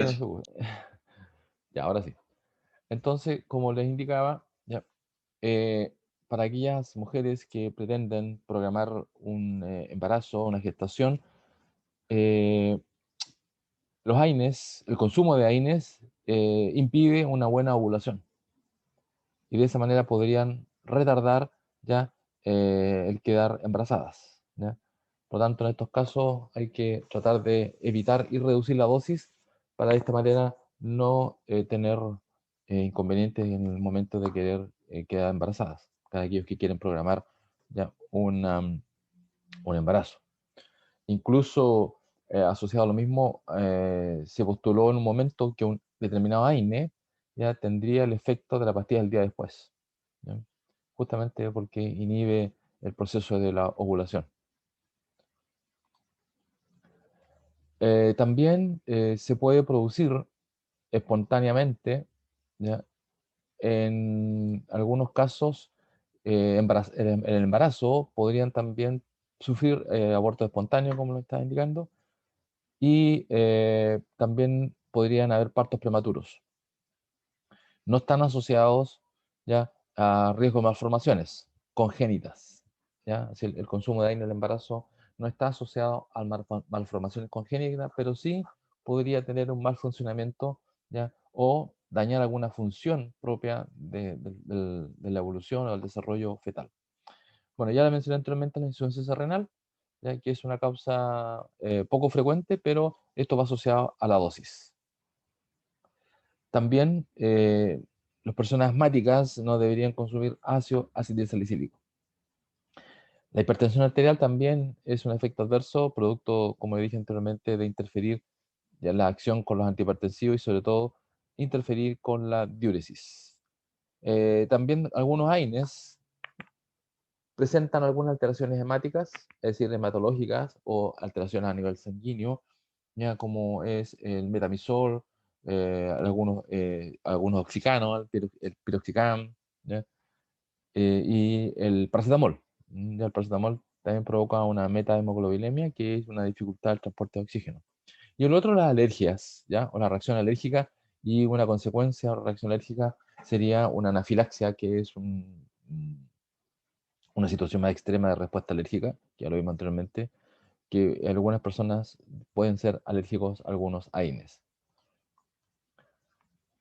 que no Gracias. se ocupe. Ya, ahora sí. Entonces, como les indicaba, ya, para aquellas mujeres que pretenden programar un embarazo, una gestación, eh, los AINES, el consumo de AINES impide una buena ovulación y de esa manera podrían retardar ya el quedar embarazadas. ¿Ya? Por lo tanto, en estos casos hay que tratar de evitar y reducir la dosis para de esta manera no tener inconvenientes en el momento de querer quedar embarazadas, para aquellos que quieren programar ya un embarazo. Incluso asociado a lo mismo, se postuló en un momento que un determinado AINE ya tendría el efecto de la pastilla del día después, ¿ya? Justamente porque inhibe el proceso de la ovulación. También se puede producir espontáneamente, ¿ya? En algunos casos, el embarazo podrían también sufrir aborto espontáneo, como lo estaba indicando, y también podrían haber partos prematuros. No están asociados ya a riesgo de malformaciones congénitas. ¿Ya? Así el consumo de AINE en el embarazo no está asociado a malformaciones congénitas, pero sí podría tener un mal funcionamiento, ¿ya? O dañar alguna función propia de la evolución o del desarrollo fetal. Bueno, ya la mencioné anteriormente la insuficiencia renal, ya que es una causa poco frecuente, pero esto va asociado a la dosis. También las personas asmáticas no deberían consumir ácido acetilsalicílico. La hipertensión arterial también es un efecto adverso, producto, como dije anteriormente, de interferir ya la acción con los antihipertensivos y sobre todo interferir con la diuresis. También algunos AINES presentan algunas alteraciones hemáticas, es decir, hematológicas o alteraciones a nivel sanguíneo, ya como es el metamizol, algunos oxicanos, el piroxicam, ¿ya? Y el paracetamol. Ya el paracetamol también provoca una metahemoglobinemia, que es una dificultad del transporte de oxígeno. Y el otro, las alergias, ¿ya? O la reacción alérgica, y una consecuencia de la reacción alérgica sería una anafilaxia, que es una situación más extrema de respuesta alérgica, que ya lo vimos anteriormente, que algunas personas pueden ser alérgicos a algunos AINES.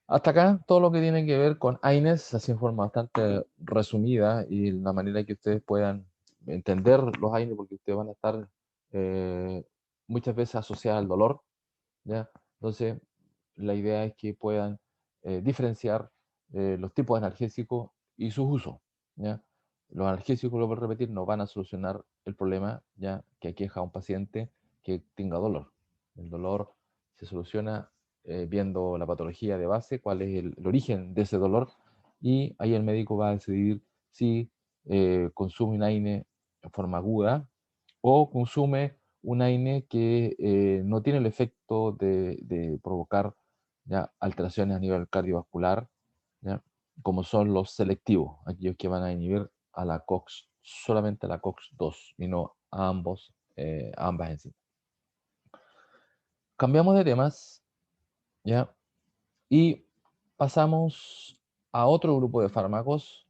Hasta acá todo lo que tiene que ver con AINES, así en forma bastante resumida y la manera que ustedes puedan entender los AINES, porque ustedes van a estar eh, muchas veces asociados al dolor, ¿ya? Entonces, la idea es que puedan diferenciar los tipos de analgésicos y sus usos, ¿ya? Los analgésicos, lo voy a repetir, no van a solucionar el problema ya que aqueja a un paciente que tenga dolor. El dolor se soluciona viendo la patología de base, cuál es el origen de ese dolor, y ahí el médico va a decidir si consume un AINE en forma aguda o consume un AINE que no tiene el efecto de provocar ya alteraciones a nivel cardiovascular, ¿ya? Como son los selectivos, aquellos que van a inhibir a la COX, solamente a la COX-2 y no a ambas enzimas. Cambiamos de temas, ¿ya? Y pasamos a otro grupo de fármacos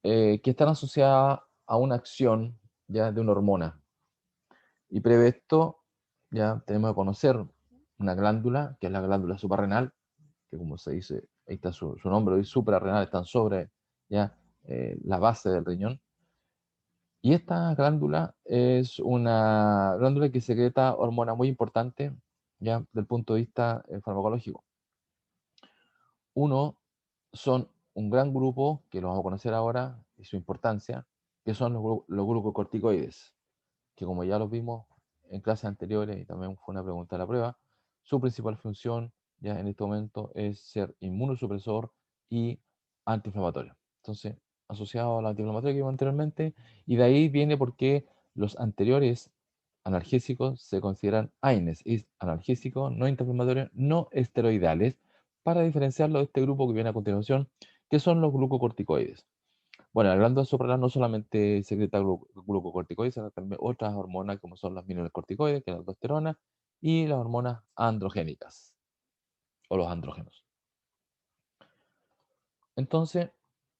que están asociados a una acción ya de una hormona. Y previo esto, ya tenemos que conocer una glándula, que es la glándula suprarrenal, que como se dice, ahí está su nombre, suprarrenal, están sobre ya la base del riñón. Y esta glándula es una glándula que secreta hormona muy importante, ya desde el punto de vista farmacológico. Uno son un gran grupo, que lo vamos a conocer ahora, y su importancia, que son los glucocorticoides, que como ya los vimos en clases anteriores, y también fue una pregunta de la prueba, su principal función ya en este momento es ser inmunosupresor y antiinflamatorio. Entonces, asociado al antiinflamatorio que vimos anteriormente, y de ahí viene porque los anteriores analgésicos se consideran AINES, es analgésicos no antiinflamatorios, no esteroidales, para diferenciarlo de este grupo que viene a continuación, que son los glucocorticoides. Bueno, la glándula suprarrenal no solamente secreta glucocorticoides, sino también otras hormonas como son las mineralocorticoides, que es la aldosterona, y las hormonas androgénicas. o los andrógenos. Entonces,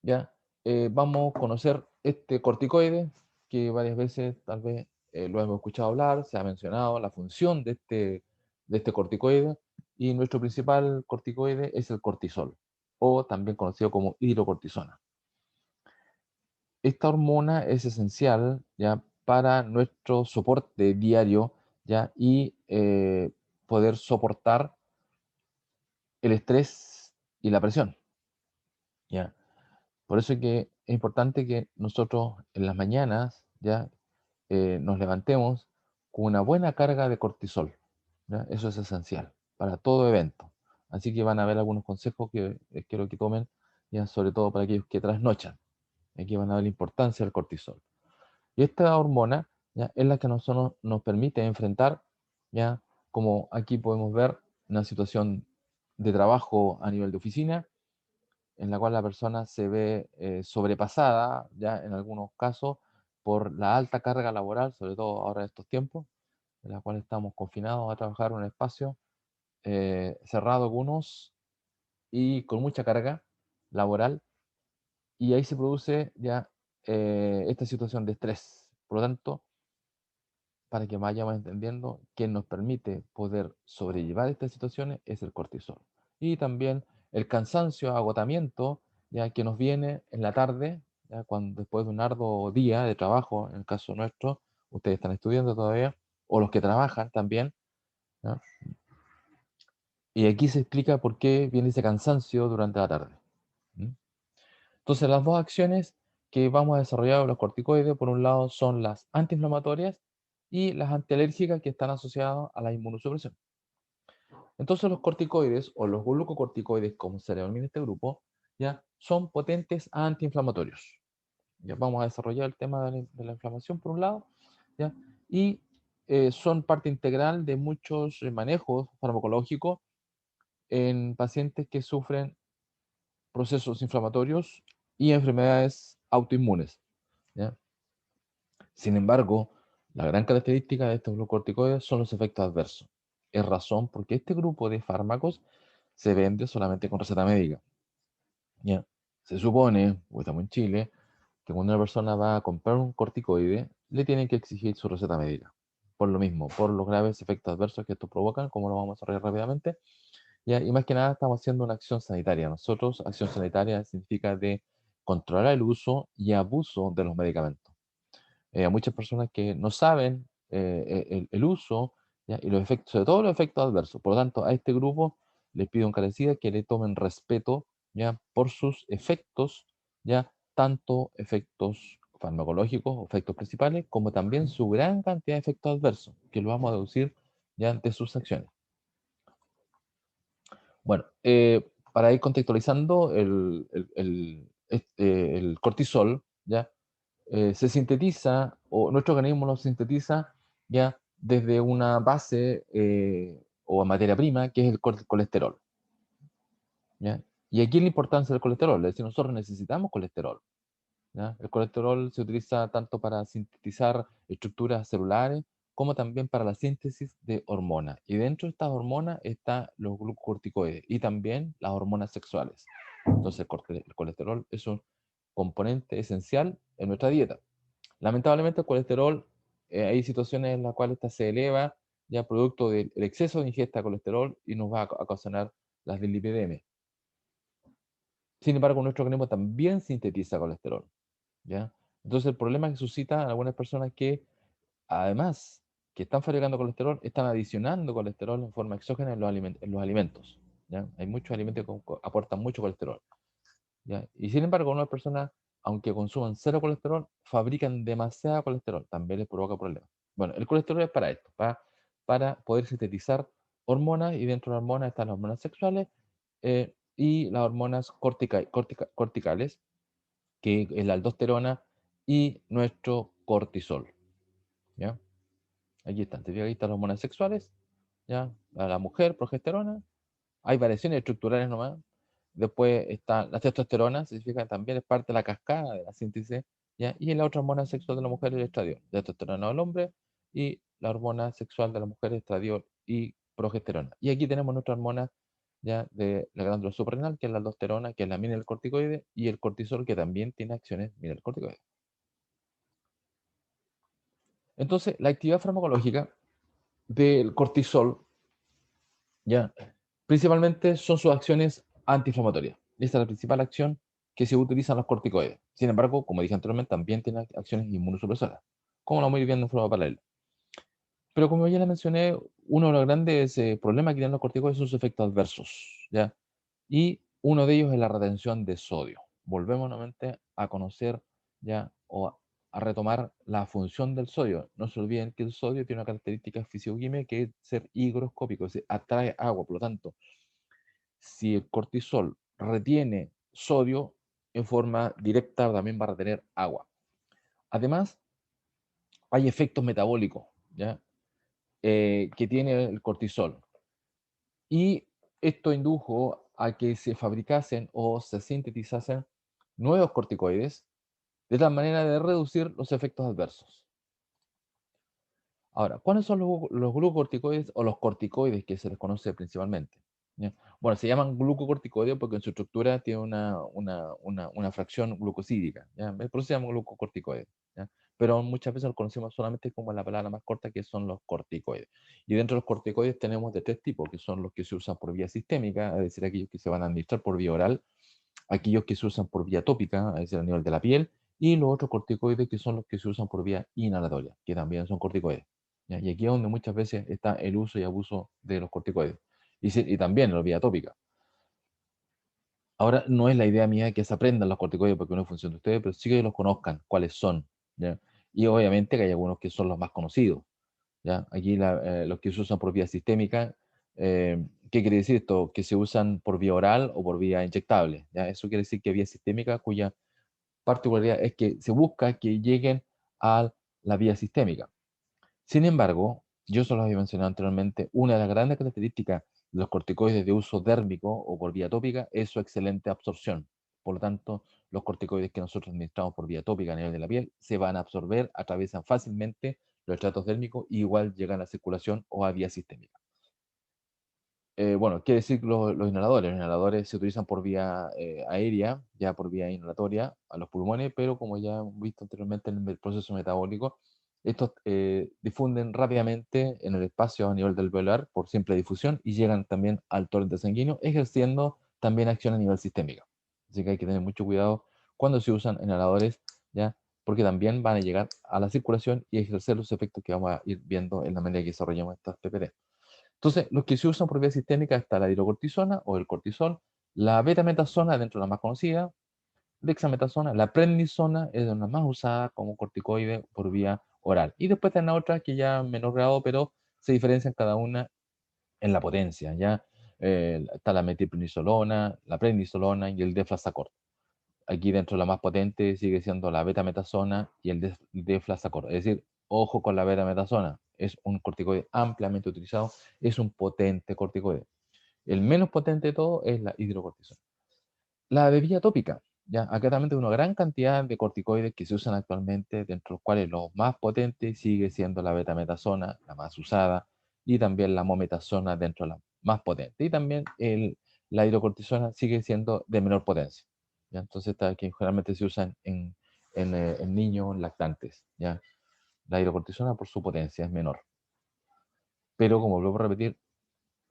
ya vamos a conocer este corticoide, que varias veces tal vez lo hemos escuchado hablar, se ha mencionado la función de este corticoide, y nuestro principal corticoide es el cortisol, o también conocido como hidrocortisona. Esta hormona es esencial ya para nuestro soporte diario ya y poder soportar el estrés y la presión. ¿Ya? Por eso es que es importante que nosotros en las mañanas ya nos levantemos con una buena carga de cortisol. ¿Ya? Eso es esencial para todo evento. Así que van a ver algunos consejos que quiero que tomen, ya sobre todo para aquellos que trasnochan. Aquí van a ver la importancia del cortisol. Y esta hormona ya es la que a nosotros nos permite enfrentar, ya como aquí podemos ver, una situación de trabajo a nivel de oficina, en la cual la persona se ve sobrepasada, ya en algunos casos, por la alta carga laboral, sobre todo ahora en estos tiempos, en la cual estamos confinados a trabajar en un espacio cerrado algunos y con mucha carga laboral, y ahí se produce ya esta situación de estrés. Por lo tanto, para que vayamos entendiendo, que nos permite poder sobrellevar estas situaciones es el cortisol. Y también el cansancio, agotamiento, ya que nos viene en la tarde, ya cuando después de un arduo día de trabajo, en el caso nuestro, ustedes están estudiando todavía, o los que trabajan también, ¿ya? Y aquí se explica por qué viene ese cansancio durante la tarde. ¿Mm? Entonces, las dos acciones que vamos a desarrollar los corticoides, por un lado, son las antiinflamatorias y las antialérgicas, que están asociadas a la inmunosupresión. Entonces, los corticoides o los glucocorticoides, como se le denomina este grupo, ya son potentes antiinflamatorios. Ya vamos a desarrollar el tema de la inflamación por un lado, ¿ya? Y son parte integral de muchos manejos farmacológicos en pacientes que sufren procesos inflamatorios y enfermedades autoinmunes, ¿ya? Sin embargo, la gran característica de estos glucocorticoides son los efectos adversos. Es razón porque este grupo de fármacos se vende solamente con receta médica, ¿ya? Se supone, o estamos en Chile, que cuando una persona va a comprar un corticoide, le tienen que exigir su receta médica. Por lo mismo, por los graves efectos adversos que estos provocan, como lo vamos a desarrollar rápidamente, ¿ya? Y más que nada estamos haciendo una acción sanitaria. Nosotros, acción sanitaria significa de controlar el uso y abuso de los medicamentos. Hay muchas personas que no saben el uso, ¿ya? Y los efectos, sobre todo los efectos adversos. Por lo tanto, a este grupo les pido encarecida que le tomen respeto, ¿ya? Por sus efectos, ¿ya? Tanto efectos farmacológicos, efectos principales, como también su gran cantidad de efectos adversos, que lo vamos a deducir ya de sus acciones. Bueno, para ir contextualizando, el cortisol, ¿ya? Se sintetiza, o nuestro organismo lo sintetiza ya desde una base o materia prima, que es el colesterol, ¿ya? Y aquí la importancia del colesterol, es decir, nosotros necesitamos colesterol, ¿ya? El colesterol se utiliza tanto para sintetizar estructuras celulares como también para la síntesis de hormonas. Y dentro de estas hormonas están los glucocorticoides y también las hormonas sexuales. Entonces, el colesterol es un componente esencial en nuestra dieta. Lamentablemente el colesterol, hay situaciones en las cuales esta se eleva ya producto del exceso de ingesta de colesterol y nos va a ocasionar las dislipidemias. Sin embargo, nuestro organismo también sintetiza colesterol, ¿ya? Entonces el problema que suscita a algunas personas que, además que están fabricando colesterol, están adicionando colesterol en forma exógena en los alimentos, ¿ya? Hay muchos alimentos que aportan mucho colesterol, ¿ya? Y sin embargo, algunas personas, aunque consuman cero colesterol, fabrican demasiado colesterol, también les provoca problemas. Bueno, el colesterol es para esto, para poder sintetizar hormonas, y dentro de las hormonas están las hormonas sexuales y las hormonas corticales, que es la aldosterona y nuestro cortisol, ¿ya? Aquí están, ahí están las hormonas sexuales, ¿ya? A la mujer, progesterona, hay variaciones estructurales nomás. Después está la testosterona, se fijan, también es parte de la cascada de la síntesis, ¿ya? Y la otra hormona sexual de la mujer es el estradiol, la testosterona del hombre y la hormona sexual de la mujer es estradiol y progesterona. Y aquí tenemos nuestra hormona ya de la glándula suprarrenal, que es la aldosterona, que es la mineralocorticoide, y el cortisol, que también tiene acciones mineralocorticoides. Entonces, la actividad farmacológica del cortisol, ya, principalmente son sus acciones antiinflamatorias. Esta es la principal acción que se utilizan los corticoides. Sin embargo, como dije anteriormente, también tiene acciones inmunosupresoras, como lo vamos a ir viendo en forma paralela. Pero como ya le mencioné, uno de los grandes problemas que tienen los corticoides son sus efectos adversos, ¿ya? Y uno de ellos es la retención de sodio. Volvemos nuevamente a conocer ya o a retomar la función del sodio. No se olviden que el sodio tiene una característica fisicoquímica que es ser higroscópico, es decir, atrae agua. Por lo tanto, si el cortisol retiene sodio en forma directa, también va a retener agua. Además, hay efectos metabólicos, ¿ya? Que tiene el cortisol. Y esto indujo a que se fabricasen o se sintetizasen nuevos corticoides de tal manera de reducir los efectos adversos. Ahora, ¿cuáles son los glucocorticoides o los corticoides que se les conoce principalmente? ¿Ya? Bueno, se llaman glucocorticoides porque en su estructura tiene una fracción glucosídica, ¿ya? Por eso se llaman glucocorticoides, ¿ya? Pero muchas veces los conocemos solamente como la palabra más corta, que son los corticoides. Y dentro de los corticoides tenemos de tres tipos, que son los que se usan por vía sistémica, es decir, aquellos que se van a administrar por vía oral, aquellos que se usan por vía tópica, es decir, a nivel de la piel, y los otros corticoides que son los que se usan por vía inhalatoria, que también son corticoides. ¿Ya? Y aquí es donde muchas veces está el uso y abuso de los corticoides, y también la vía tópica. Ahora, no es la idea mía que se aprendan los corticoides porque no funciona de ustedes, pero sí que los conozcan, cuáles son. ¿Ya? Y obviamente que hay algunos que son los más conocidos. ¿Ya? Aquí los que se usan por vía sistémica, ¿qué quiere decir esto? Que se usan por vía oral o por vía inyectable. ¿Ya? Eso quiere decir que vía sistémica, cuya particularidad es que se busca que lleguen a la vía sistémica. Sin embargo, yo solo había mencionado anteriormente, una de las grandes características de los corticoides de uso dérmico o por vía tópica es su excelente absorción. Por lo tanto, los corticoides que nosotros administramos por vía tópica a nivel de la piel se van a absorber, atraviesan fácilmente los estratos dérmicos y igual llegan a circulación o a vía sistémica. Bueno, quiere decir los inhaladores. Los inhaladores se utilizan por vía aérea, ya por vía inhalatoria a los pulmones, pero como ya hemos visto anteriormente en el proceso metabólico, estos difunden rápidamente en el espacio a nivel del alveolar por simple difusión y llegan también al torrente sanguíneo, ejerciendo también acción a nivel sistémico. Así que hay que tener mucho cuidado cuando se usan inhaladores, ya, porque también van a llegar a la circulación y ejercer los efectos que vamos a ir viendo en la medida que desarrollemos estas PPD. Entonces, los que se usan por vía sistémica está la hidrocortisona o el cortisol, la betametasona dentro de la más conocida, dexametasona, la prednisona es de las más usadas como corticoide por vía oral. Y después están otras que ya en menor grado, pero se diferencian cada una en la potencia, ¿ya? Está la metilprednisolona, la prednisolona y el deflazacort. Aquí dentro la más potente sigue siendo la betametasona y el deflazacort. Es decir, ojo con la betametasona. Es un corticoide ampliamente utilizado, es un potente corticoide. El menos potente de todo es la hidrocortisona. La bebida tópica. Ya, acá también hay una gran cantidad de corticoides que se usan actualmente, dentro de los cuales los más potentes sigue siendo la betametasona, la más usada, y también la mometasona dentro de la más potente. Y también la hidrocortisona sigue siendo de menor potencia. ¿Ya? Entonces, esta que generalmente se usan en niños lactantes. ¿Ya? La hidrocortisona por su potencia es menor. Pero como vuelvo a repetir,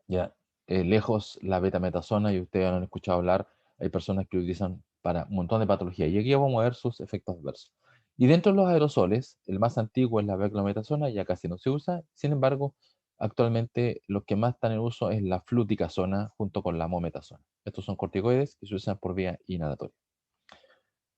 ya, lejos la betametasona, y ustedes han escuchado hablar, hay personas que lo utilizan para un montón de patologías. Y aquí vamos a ver sus efectos adversos. Y dentro de los aerosoles, el más antiguo es la beclometasona, ya casi no se usa. Sin embargo, actualmente los que más están en uso es la fluticasona junto con la mometasona. Estos son corticoides que se usan por vía inhalatoria.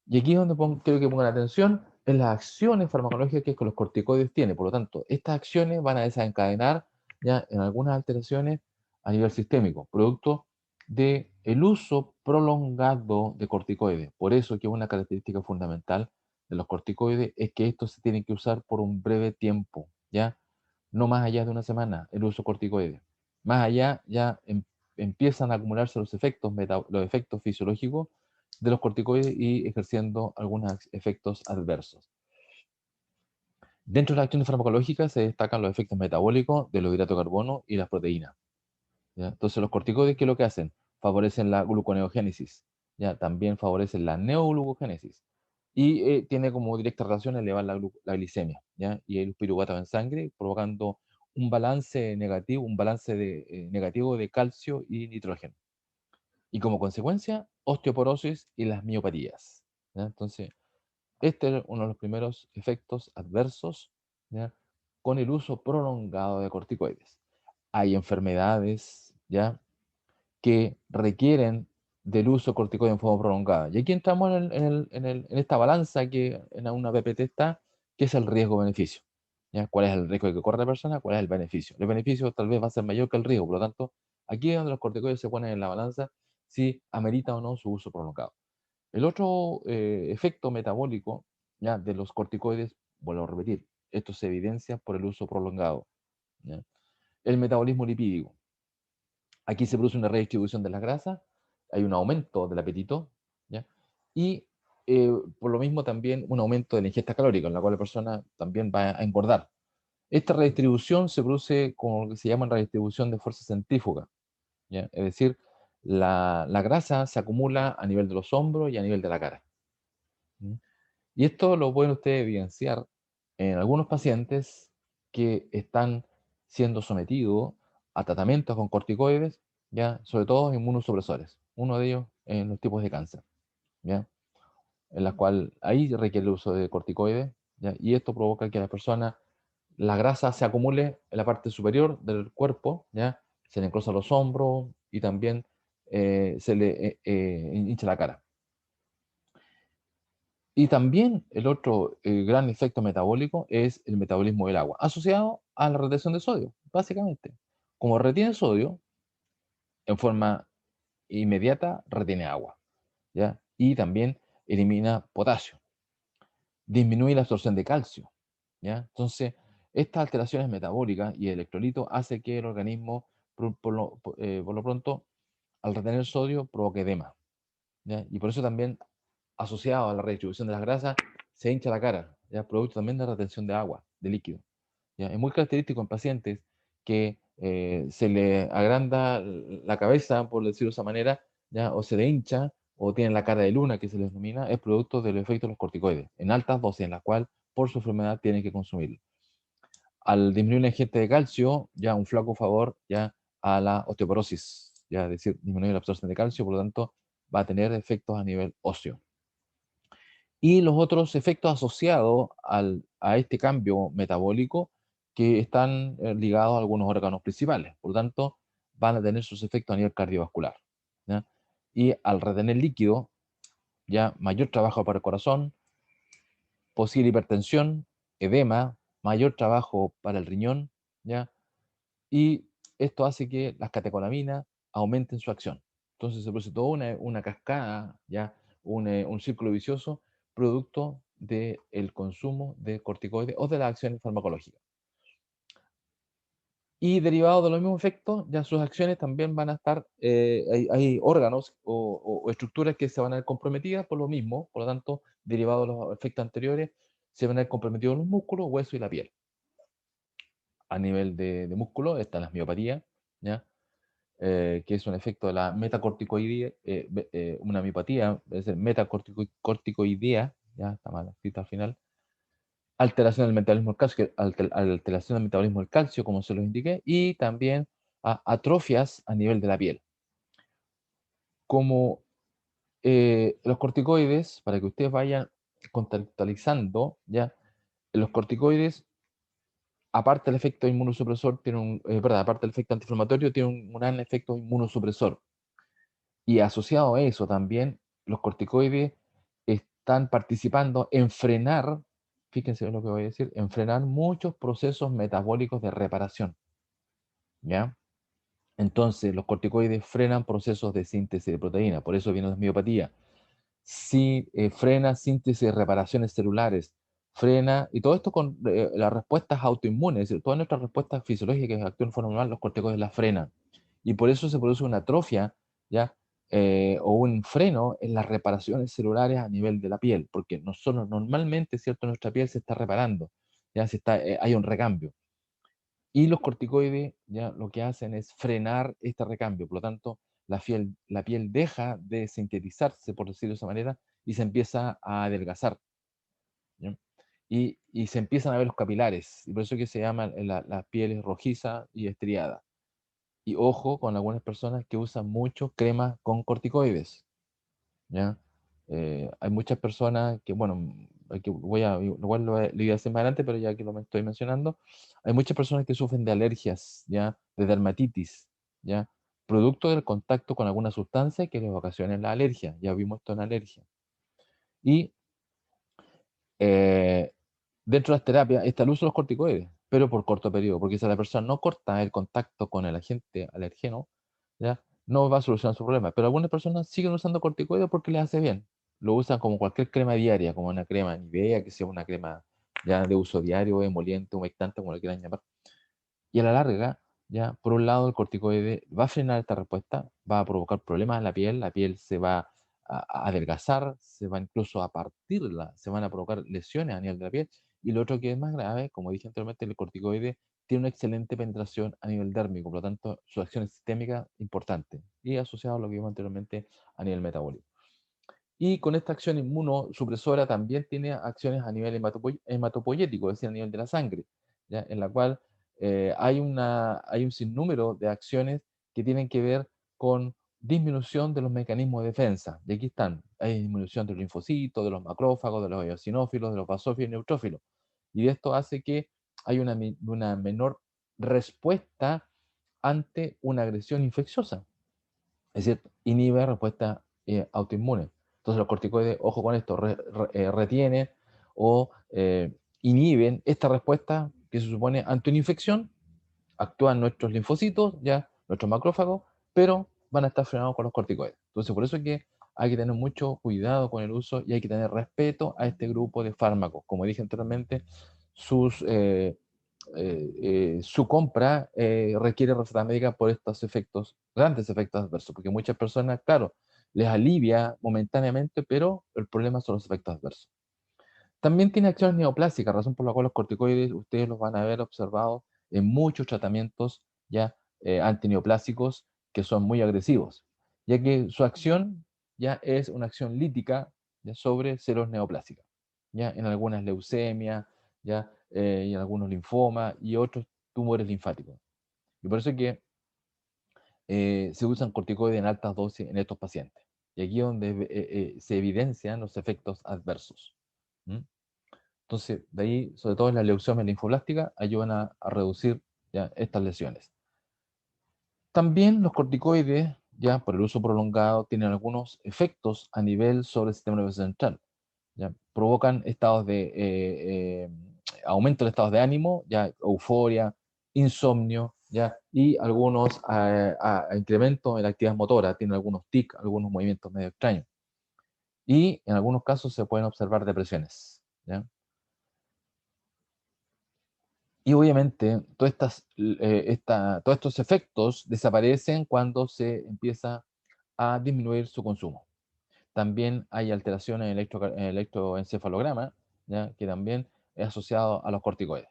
Y aquí es donde creo que pongan atención en las acciones farmacológicas que los corticoides tienen. Por lo tanto, estas acciones van a desencadenar ya en algunas alteraciones a nivel sistémico, producto del uso prolongado de corticoides. Por eso que una característica fundamental de los corticoides es que estos se tienen que usar por un breve tiempo, ¿ya? No más allá de una semana el uso corticoide. Más allá ya empiezan a acumularse los efectos, los efectos fisiológicos de los corticoides y ejerciendo algunos efectos adversos. Dentro de las acciones farmacológicas se destacan los efectos metabólicos de los hidratos de carbono y las proteínas. ¿ya? Entonces, los corticoides, ¿qué es lo que hacen? Favorecen la gluconeogénesis, ¿ya? También favorecen la neoglucogénesis. Y tiene como directa relación elevar la glicemia, ¿ya? Y el piruvato en sangre, provocando un balance negativo, negativo de calcio y nitrógeno. Y como consecuencia, osteoporosis y las miopatías, ¿ya? Entonces, este es uno de los primeros efectos adversos, ¿ya? Con el uso prolongado de corticoides. Hay enfermedades, ¿ya? Que requieren del uso de corticoides en forma prolongada. Y aquí entramos en esta balanza que en una PPT está, que es el riesgo-beneficio, ¿ya? ¿Cuál es el riesgo que corre la persona? ¿Cuál es el beneficio? El beneficio tal vez va a ser mayor que el riesgo, por lo tanto, aquí es donde los corticoides se ponen en la balanza si amerita o no su uso prolongado. El otro efecto metabólico, ¿ya? De los corticoides, vuelvo a repetir, esto se evidencia por el uso prolongado, ¿ya? El metabolismo lipídico. Aquí se produce una redistribución de las grasas, hay un aumento del apetito, ¿ya? Y por lo mismo también un aumento de la ingesta calórica, en la cual la persona también va a engordar. Esta redistribución se produce con lo que se llama redistribución de fuerza centrífuga, ¿ya? Es decir, la grasa se acumula a nivel de los hombros y a nivel de la cara. ¿Mm? Y esto lo pueden ustedes evidenciar en algunos pacientes que están siendo sometidos a tratamientos con corticoides, ya, sobre todo inmunosupresores, uno de ellos en los tipos de cáncer, ya, en la cual ahí requiere el uso de corticoides, ya, y esto provoca que la persona, la grasa se acumule en la parte superior del cuerpo, ya, se le encruzan los hombros y también se le hincha la cara. Y también el otro gran efecto metabólico es el metabolismo del agua, asociado a la retención de sodio, básicamente. Como retiene sodio, en forma inmediata retiene agua, ¿ya? Y también elimina potasio, disminuye la absorción de calcio, ¿ya? Entonces, estas alteraciones metabólicas y electrolitos hace que el organismo, por lo pronto, al retener sodio, provoque edema, ¿ya? Y por eso también asociado a la redistribución de las grasas, se hincha la cara, ¿ya? Producto también de retención de agua, de líquido, ¿ya? Es muy característico en pacientes que se le agranda la cabeza, por decirlo de esa manera, ¿ya? O se le hincha, o tienen la cara de luna, que se les denomina, es producto del efecto de los corticoides, en altas dosis, en la cual, por su enfermedad, tienen que consumirlo. Al disminuir la ingesta de calcio, ya un flaco favor ya a la osteoporosis, ya es decir, disminuir la absorción de calcio, por lo tanto, va a tener efectos a nivel óseo. Y los otros efectos asociados a este cambio metabólico que están ligados a algunos órganos principales. Por lo tanto, van a tener sus efectos a nivel cardiovascular, ¿ya? Y al retener líquido, ya mayor trabajo para el corazón, posible hipertensión, edema, mayor trabajo para el riñón, ¿ya? Y esto hace que las catecolaminas aumenten su acción. Entonces se produce toda una cascada, ya un círculo vicioso, producto del consumo de corticoides o de las acciones farmacológicas. Y derivado de los mismos efectos, ya sus acciones también van a estar, hay órganos o estructuras que se van a ver comprometidas por lo mismo, por lo tanto, derivado de los efectos anteriores, se van a ver comprometidos los músculos, hueso y la piel. A nivel de músculo están las miopatías, ¿ya? Que es un efecto de la metacorticoidea, una miopatía, es decir, metacorticoidea, ya está mal escrito al final, alteración del metabolismo del calcio, alteración del metabolismo del calcio, como se los indiqué, y también atrofias a nivel de la piel. Como los corticoides, para que ustedes vayan contextualizando, ya, los corticoides, aparte del efecto inmunosupresor, aparte del efecto antiinflamatorio, tiene un gran efecto inmunosupresor. Y asociado a eso también, los corticoides están participando en frenar, fíjense lo que voy a decir, en frenar muchos procesos metabólicos de reparación, ¿ya? Entonces, los corticoides frenan procesos de síntesis de proteína, por eso viene la miopatía. Sí, frena síntesis de reparaciones celulares, frena, y todo esto con las respuestas autoinmunes, es decir, todas nuestras respuestas fisiológicas que actúan de forma normal, los corticoides las frenan. Y por eso se produce una atrofia, ¿ya? O un freno en las reparaciones celulares a nivel de la piel, porque nosotros normalmente, ¿cierto? Nuestra piel se está reparando, ¿ya? Hay un recambio. Y los corticoides ya lo que hacen es frenar este recambio. Por lo tanto, la piel deja de sintetizarse, por decirlo de esa manera, y se empieza a adelgazar. ¿Ya? Y se empiezan a ver los capilares. Y por eso es que se llaman las pieles rojizas y estriadas. Y ojo con algunas personas que usan mucho crema con corticoides. ¿Ya? Hay muchas personas que, bueno, que igual lo iba a decir más adelante, pero ya que lo estoy mencionando, hay muchas personas que sufren de alergias, ¿ya? De dermatitis, ¿ya? Producto del contacto con alguna sustancia que les ocasiona la alergia. Ya vimos esto en alergia. Y eh, dentro de las terapias está el uso de los corticoides, pero por corto periodo, porque si la persona no corta el contacto con el agente alergeno, ¿ya? No va a solucionar su problema. Pero algunas personas siguen usando corticoides porque les hace bien. Lo usan como cualquier crema diaria, como una crema Nivea, que sea una crema ya de uso diario, emoliente, humectante, como le quieran llamar. Y a la larga, ya, por un lado, el corticoide va a frenar esta respuesta, va a provocar problemas en la piel se va a adelgazar, se va incluso a partirla, se van a provocar lesiones a nivel de la piel. Y lo otro que es más grave, como dije anteriormente, el corticoide tiene una excelente penetración a nivel dérmico, por lo tanto, su acción es sistémica importante y asociado a lo que vimos anteriormente a nivel metabólico. Y con esta acción inmunosupresora también tiene acciones a nivel hematopoyético, es decir, a nivel de la sangre, ¿ya? En la cual hay un sinnúmero de acciones que tienen que ver con disminución de los mecanismos de defensa. Y aquí están, hay disminución de los linfocitos, de los macrófagos, de los eosinófilos, de los basófilos y neutrófilos. Y esto hace que haya una menor respuesta ante una agresión infecciosa. Es decir, inhibe respuesta autoinmune. Entonces los corticoides, ojo con esto, retienen o inhiben esta respuesta que se supone ante una infección, actúan nuestros linfocitos, ya nuestros macrófagos, pero van a estar frenados con los corticoides. Entonces por eso es que hay que tener mucho cuidado con el uso y hay que tener respeto a este grupo de fármacos. Como dije anteriormente, sus su compra requiere receta médica por estos efectos, grandes efectos adversos, porque muchas personas, claro, les alivia momentáneamente, pero el problema son los efectos adversos. También tiene acciones neoplásicas, razón por la cual los corticoides ustedes los van a ver observados en muchos tratamientos ya antineoplásicos que son muy agresivos, ya que su acción ya es una acción lítica ya sobre células neoplásicas, ya en algunas leucemias, ya y en algunos linfomas y otros tumores linfáticos. Y por eso es que se usan corticoides en altas dosis en estos pacientes. Y aquí es donde se evidencian los efectos adversos. ¿Mm? Entonces, de ahí, sobre todo en la leucemia linfoblástica, ayudan a reducir ya estas lesiones. También los corticoides, ya por el uso prolongado, tienen algunos efectos a nivel sobre el sistema nervioso central. ¿Ya? Provocan estados de aumento de estados de ánimo, ya euforia, insomnio, ya y algunos incrementos en la actividad motora, tienen algunos tics, algunos movimientos medio extraños. Y en algunos casos se pueden observar depresiones. ¿Ya? Y obviamente todos estos efectos desaparecen cuando se empieza a disminuir su consumo. También hay alteraciones en el electroencefalograma, ¿ya? Que también es asociado a los corticoides.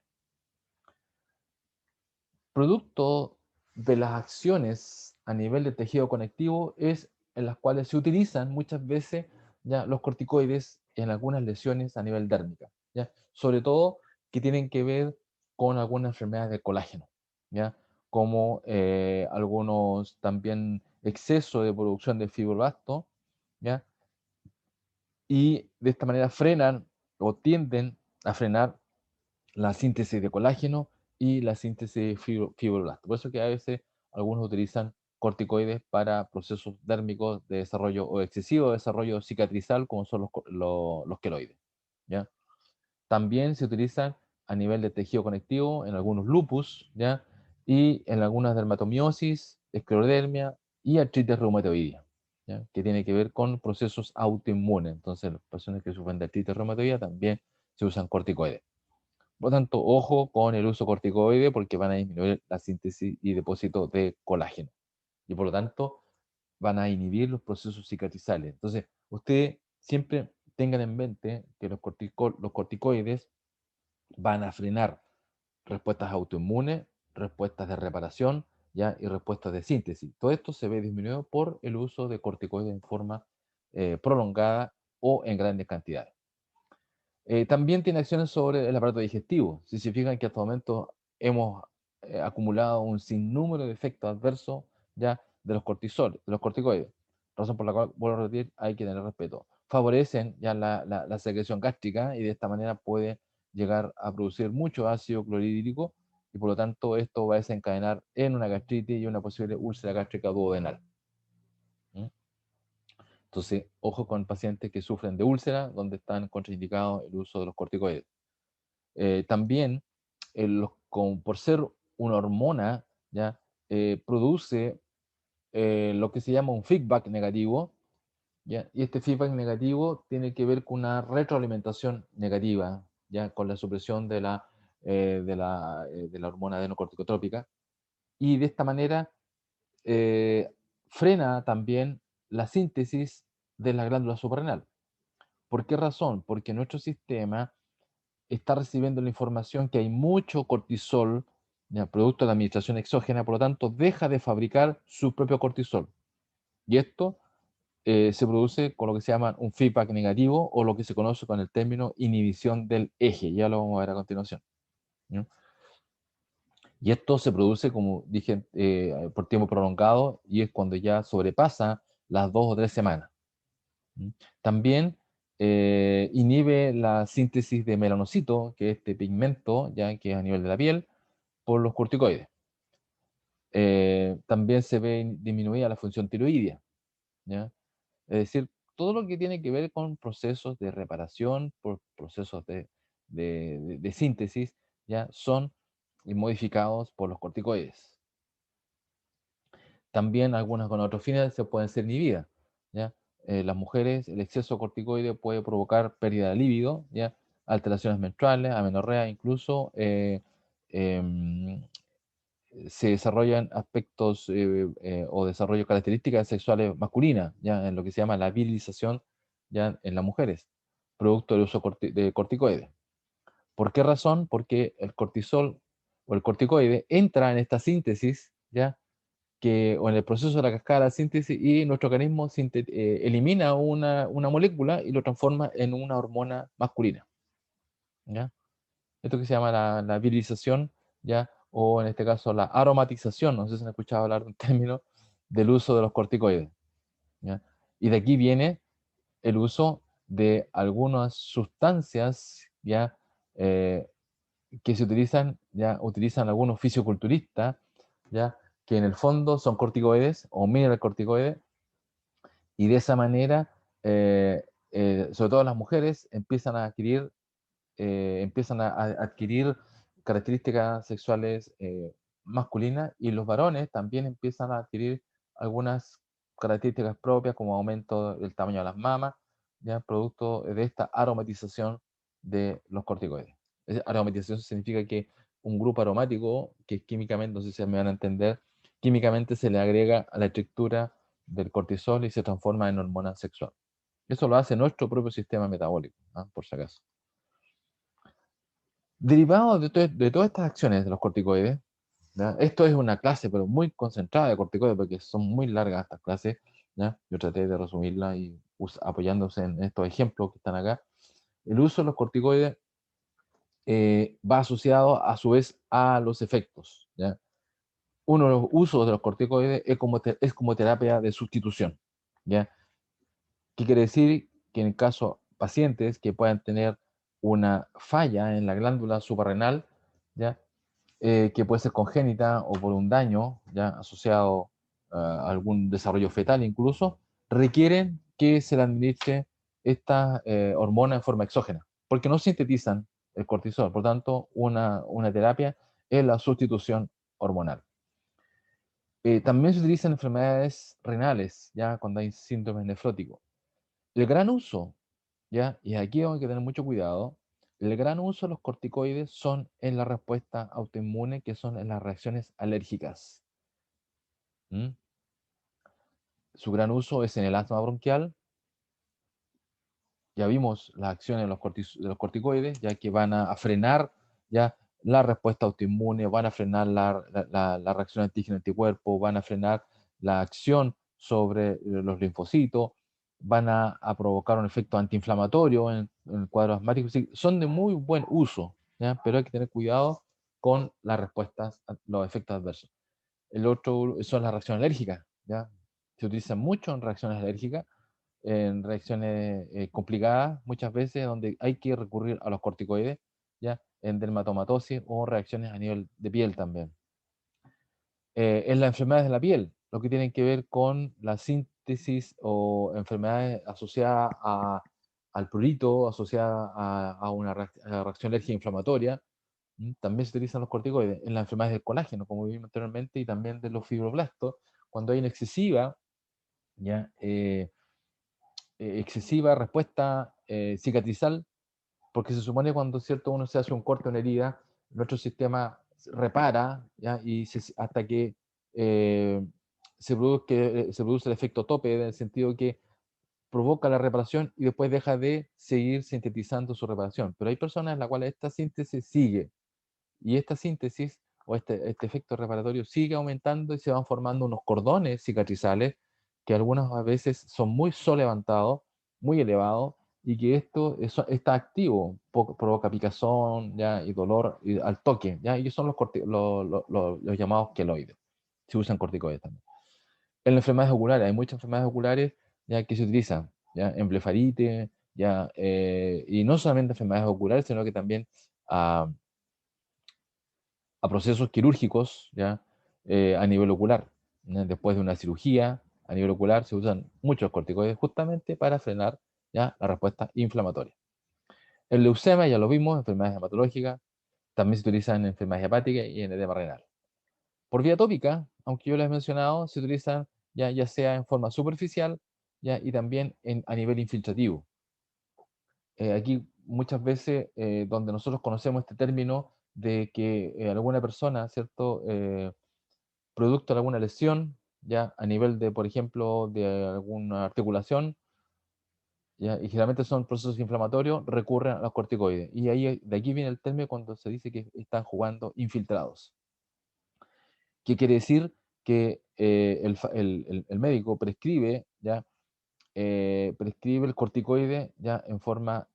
Producto de las acciones a nivel de tejido conectivo es en las cuales se utilizan muchas veces ya los corticoides en algunas lesiones a nivel dérmica, ¿ya? Sobre todo que tienen que ver con algunas enfermedades de colágeno, ¿ya? Como algunos también exceso de producción de fibroblasto, ¿ya? Y de esta manera frenan o tienden a frenar la síntesis de colágeno y la síntesis de fibroblasto. Por eso que a veces algunos utilizan corticoides para procesos dérmicos de desarrollo o excesivo desarrollo cicatrizal, como son los queloides. ¿Ya? También se utilizan a nivel de tejido conectivo en algunos lupus, ¿ya? Y en algunas dermatomiosis, esclerodermia y artritis reumatoidea, ¿ya? Que tiene que ver con procesos autoinmunes. Entonces, las personas que sufren de artritis reumatoidea también se usan corticoides. Por lo tanto, ojo con el uso corticoide porque van a disminuir la síntesis y depósito de colágeno. Y por lo tanto, van a inhibir los procesos cicatrizales. Entonces, ustedes siempre tengan en mente que los corticoides van a frenar respuestas autoinmunes, respuestas de reparación, ¿ya? Y respuestas de síntesis. Todo esto se ve disminuido por el uso de corticoides en forma prolongada o en grandes cantidades. También tiene acciones sobre el aparato digestivo. Si se fijan que hasta el momento hemos acumulado un sinnúmero de efectos adversos ya de los de los corticoides, razón por la cual, vuelvo a repetir, hay que tener respeto. Favorecen ya la secreción gástrica y de esta manera puede llegar a producir mucho ácido clorhídrico y por lo tanto esto va a desencadenar en una gastritis y una posible úlcera gástrica duodenal. ¿Mm? Entonces, ojo con pacientes que sufren de úlcera, donde están contraindicados el uso de los corticoides. También, por ser una hormona, ¿ya? Produce lo que se llama un feedback negativo, ¿ya? Y este feedback negativo tiene que ver con una retroalimentación negativa, ¿ya? Con la supresión de la hormona adenocorticotrópica. Y de esta manera eh, frena también la síntesis de la glándula suprarrenal. ¿Por qué razón? Porque nuestro sistema está recibiendo la información que hay mucho cortisol, ya, producto de la administración exógena, por lo tanto, deja de fabricar su propio cortisol. Y esto se produce con lo que se llama un feedback negativo o lo que se conoce con el término inhibición del eje. Ya lo vamos a ver a continuación. ¿No? Y esto se produce, como dije, por tiempo prolongado y es cuando ya sobrepasa las 2 o 3 semanas. ¿Mm? También inhibe la síntesis de melanocito, que es este pigmento, ya que es a nivel de la piel, por los corticoides. También se ve disminuida la función tiroidea, ¿ya? Es decir, todo lo que tiene que ver con procesos de reparación, por procesos de síntesis, ya son modificados por los corticoides. También algunas gonadotrophinas se pueden ser inhibidas, ¿ya? Las mujeres, el exceso de corticoide puede provocar pérdida de líbido, ¿ya? Alteraciones menstruales, amenorrea, incluso em, se desarrollan aspectos o desarrollo características sexuales masculinas, ¿ya? En lo que se llama la virilización, ¿ya? En las mujeres, producto del uso de corticoides. ¿Por qué razón? Porque el cortisol o el corticoide entra en esta síntesis, ¿ya? O en el proceso de la cascada de la síntesis y nuestro organismo elimina una molécula y lo transforma en una hormona masculina, ¿ya? Esto que se llama la virilización, ¿ya? O en este caso la aromatización, no sé si han escuchado hablar de un término, del uso de los corticoides, ¿ya? Y de aquí viene el uso de algunas sustancias, ¿ya? Que se utilizan, ¿ya? Utilizan algunos fisiculturistas, ¿ya? Que en el fondo son corticoides o mineralocorticoides, y de esa manera, sobre todo las mujeres, empiezan a adquirir características sexuales masculinas y los varones también empiezan a adquirir algunas características propias como aumento del tamaño de las mamas, ya producto de esta aromatización de los corticoides. Aromatización significa que un grupo aromático, que químicamente, no sé si me van a entender, químicamente se le agrega a la estructura del cortisol y se transforma en hormona sexual. Eso lo hace nuestro propio sistema metabólico, ¿ah? Por si acaso. Derivado de todas estas acciones de los corticoides, ¿ya? Esto es una clase, pero muy concentrada de corticoides, porque son muy largas estas clases, ¿ya? Yo traté de resumirla y apoyándose en estos ejemplos que están acá. El uso de los corticoides va asociado a su vez a los efectos, ¿ya? Uno de los usos de los corticoides es como terapia de sustitución, ¿ya? ¿Qué quiere decir? Que en el caso pacientes que puedan tener una falla en la glándula suprarrenal, ¿ya? Que puede ser congénita o por un daño ya asociado a algún desarrollo fetal incluso, requieren que se le administre esta hormona en forma exógena, porque no sintetizan el cortisol. Por tanto, una terapia es la sustitución hormonal. También se utilizan en enfermedades renales, ya cuando hay síntomas nefróticos. El gran uso, ¿ya? Y aquí hay que tener mucho cuidado. El gran uso de los corticoides son en la respuesta autoinmune, que son en las reacciones alérgicas. ¿Mm? Su gran uso es en el asma bronquial. Ya vimos las acciones de los corticoides, ya que van a frenar ya la respuesta autoinmune, van a frenar la reacción antígeno-anticuerpo, van a frenar la acción sobre los linfocitos, van a provocar un efecto antiinflamatorio en el cuadro asmático. Sí, son de muy buen uso, ¿ya? Pero hay que tener cuidado con las respuestas, los efectos adversos. El otro son las reacciones alérgicas, ¿ya? Se utilizan mucho en reacciones alérgicas, en reacciones complicadas, muchas veces donde hay que recurrir a los corticoides, ¿ya? En dermatomatosis o reacciones a nivel de piel también. En las enfermedades de la piel, lo que tienen que ver con la síntesis o enfermedades asociadas al prurito, asociadas a una reacción alérgica inflamatoria, también se utilizan los corticoides en las enfermedades del colágeno, como vimos anteriormente, y también de los fibroblastos, cuando hay una excesiva, ¿ya? Excesiva respuesta cicatrizal, porque se supone cuando cierto uno se hace un corte o una herida, nuestro sistema repara, ¿ya? Y hasta que eh, se produce el efecto tope, en el sentido que provoca la reparación y después deja de seguir sintetizando su reparación. Pero hay personas en las cuales esta síntesis sigue, y esta síntesis o este efecto reparatorio sigue aumentando y se van formando unos cordones cicatrizales que algunas veces son muy solevantados, muy elevados, y que está activo, provoca picazón, ¿ya? Y dolor al toque, ¿ya? Y ellos son los llamados queloides. Se usan corticoides también. En las enfermedades oculares, hay muchas enfermedades oculares, ya, que se utilizan, ¿ya? En blefarite, ¿ya? Y no solamente enfermedades oculares, sino que también a procesos quirúrgicos, ¿ya? A nivel ocular. ¿Ya? Después de una cirugía, a nivel ocular, se usan muchos corticoides justamente para frenar, ¿ya? La respuesta inflamatoria. El leucemia, ya lo vimos, enfermedades hematológicas, también se utilizan en enfermedades hepáticas y en edema renal. Por vía tópica, aunque yo les he mencionado, se utilizan ya sea en forma superficial, ¿ya? Y también a nivel infiltrativo. Aquí muchas veces donde nosotros conocemos este término de que alguna persona, ¿cierto? Producto de alguna lesión, ya a nivel de, por ejemplo, de alguna articulación, ya, y generalmente son procesos inflamatorios, recurren a los corticoides. Y ahí, de aquí viene el término cuando se dice que están jugando infiltrados. ¿Qué quiere decir? Que el médico prescribe, ya, prescribe el corticoide ya en forma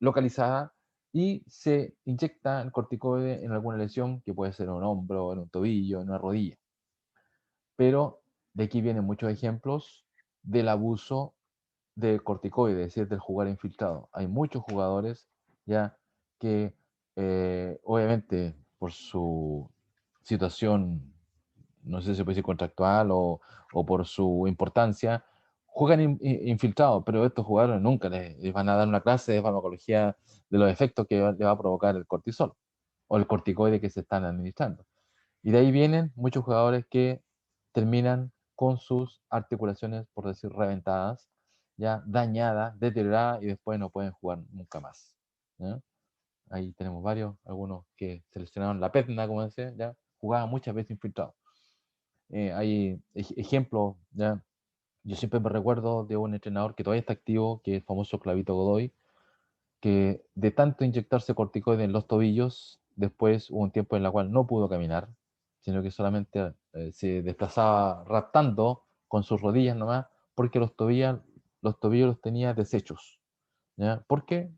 localizada y se inyecta el corticoide en alguna lesión que puede ser en un hombro, en un tobillo, en una rodilla. Pero de aquí vienen muchos ejemplos del abuso de corticoides, es decir, del jugar infiltrado. Hay muchos jugadores ya que obviamente por su situación, no sé si se puede decir contractual o por su importancia, juegan infiltrados, pero estos jugadores nunca les van a dar una clase de farmacología de los efectos que le va a provocar el cortisol o el corticoide que se están administrando. Y de ahí vienen muchos jugadores que terminan con sus articulaciones, por decir, reventadas, ya dañadas, deterioradas, y después no pueden jugar nunca más. ¿Ya? Ahí tenemos varios, algunos que seleccionaron la perna, como decía, ya jugaban muchas veces infiltrados. Hay ejemplos, ya. Yo siempre me recuerdo de un entrenador que todavía está activo, que es el famoso Clavito Godoy, que de tanto inyectarse corticoides en los tobillos, después hubo un tiempo en el cual no pudo caminar, sino que solamente se desplazaba raptando con sus rodillas nomás, porque los tobillos los tenía deshechos, ¿ya? Porque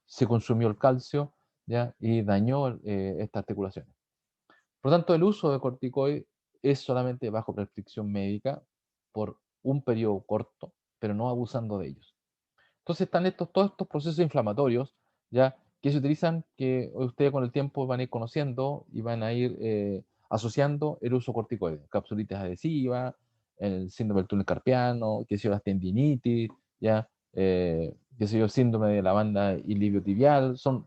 se consumió el calcio, ¿ya? Y dañó estas articulaciones. Por lo tanto, el uso de corticoides es solamente bajo prescripción médica por un periodo corto, pero no abusando de ellos. Entonces están todos estos procesos inflamatorios, ya, que se utilizan, que ustedes con el tiempo van a ir conociendo y van a ir asociando el uso corticoide. Capsulitis adhesivas, el síndrome del túnel carpiano, qué sé yo, las tendinitis, ya, qué sé yo, síndrome de la banda iliotibial. Son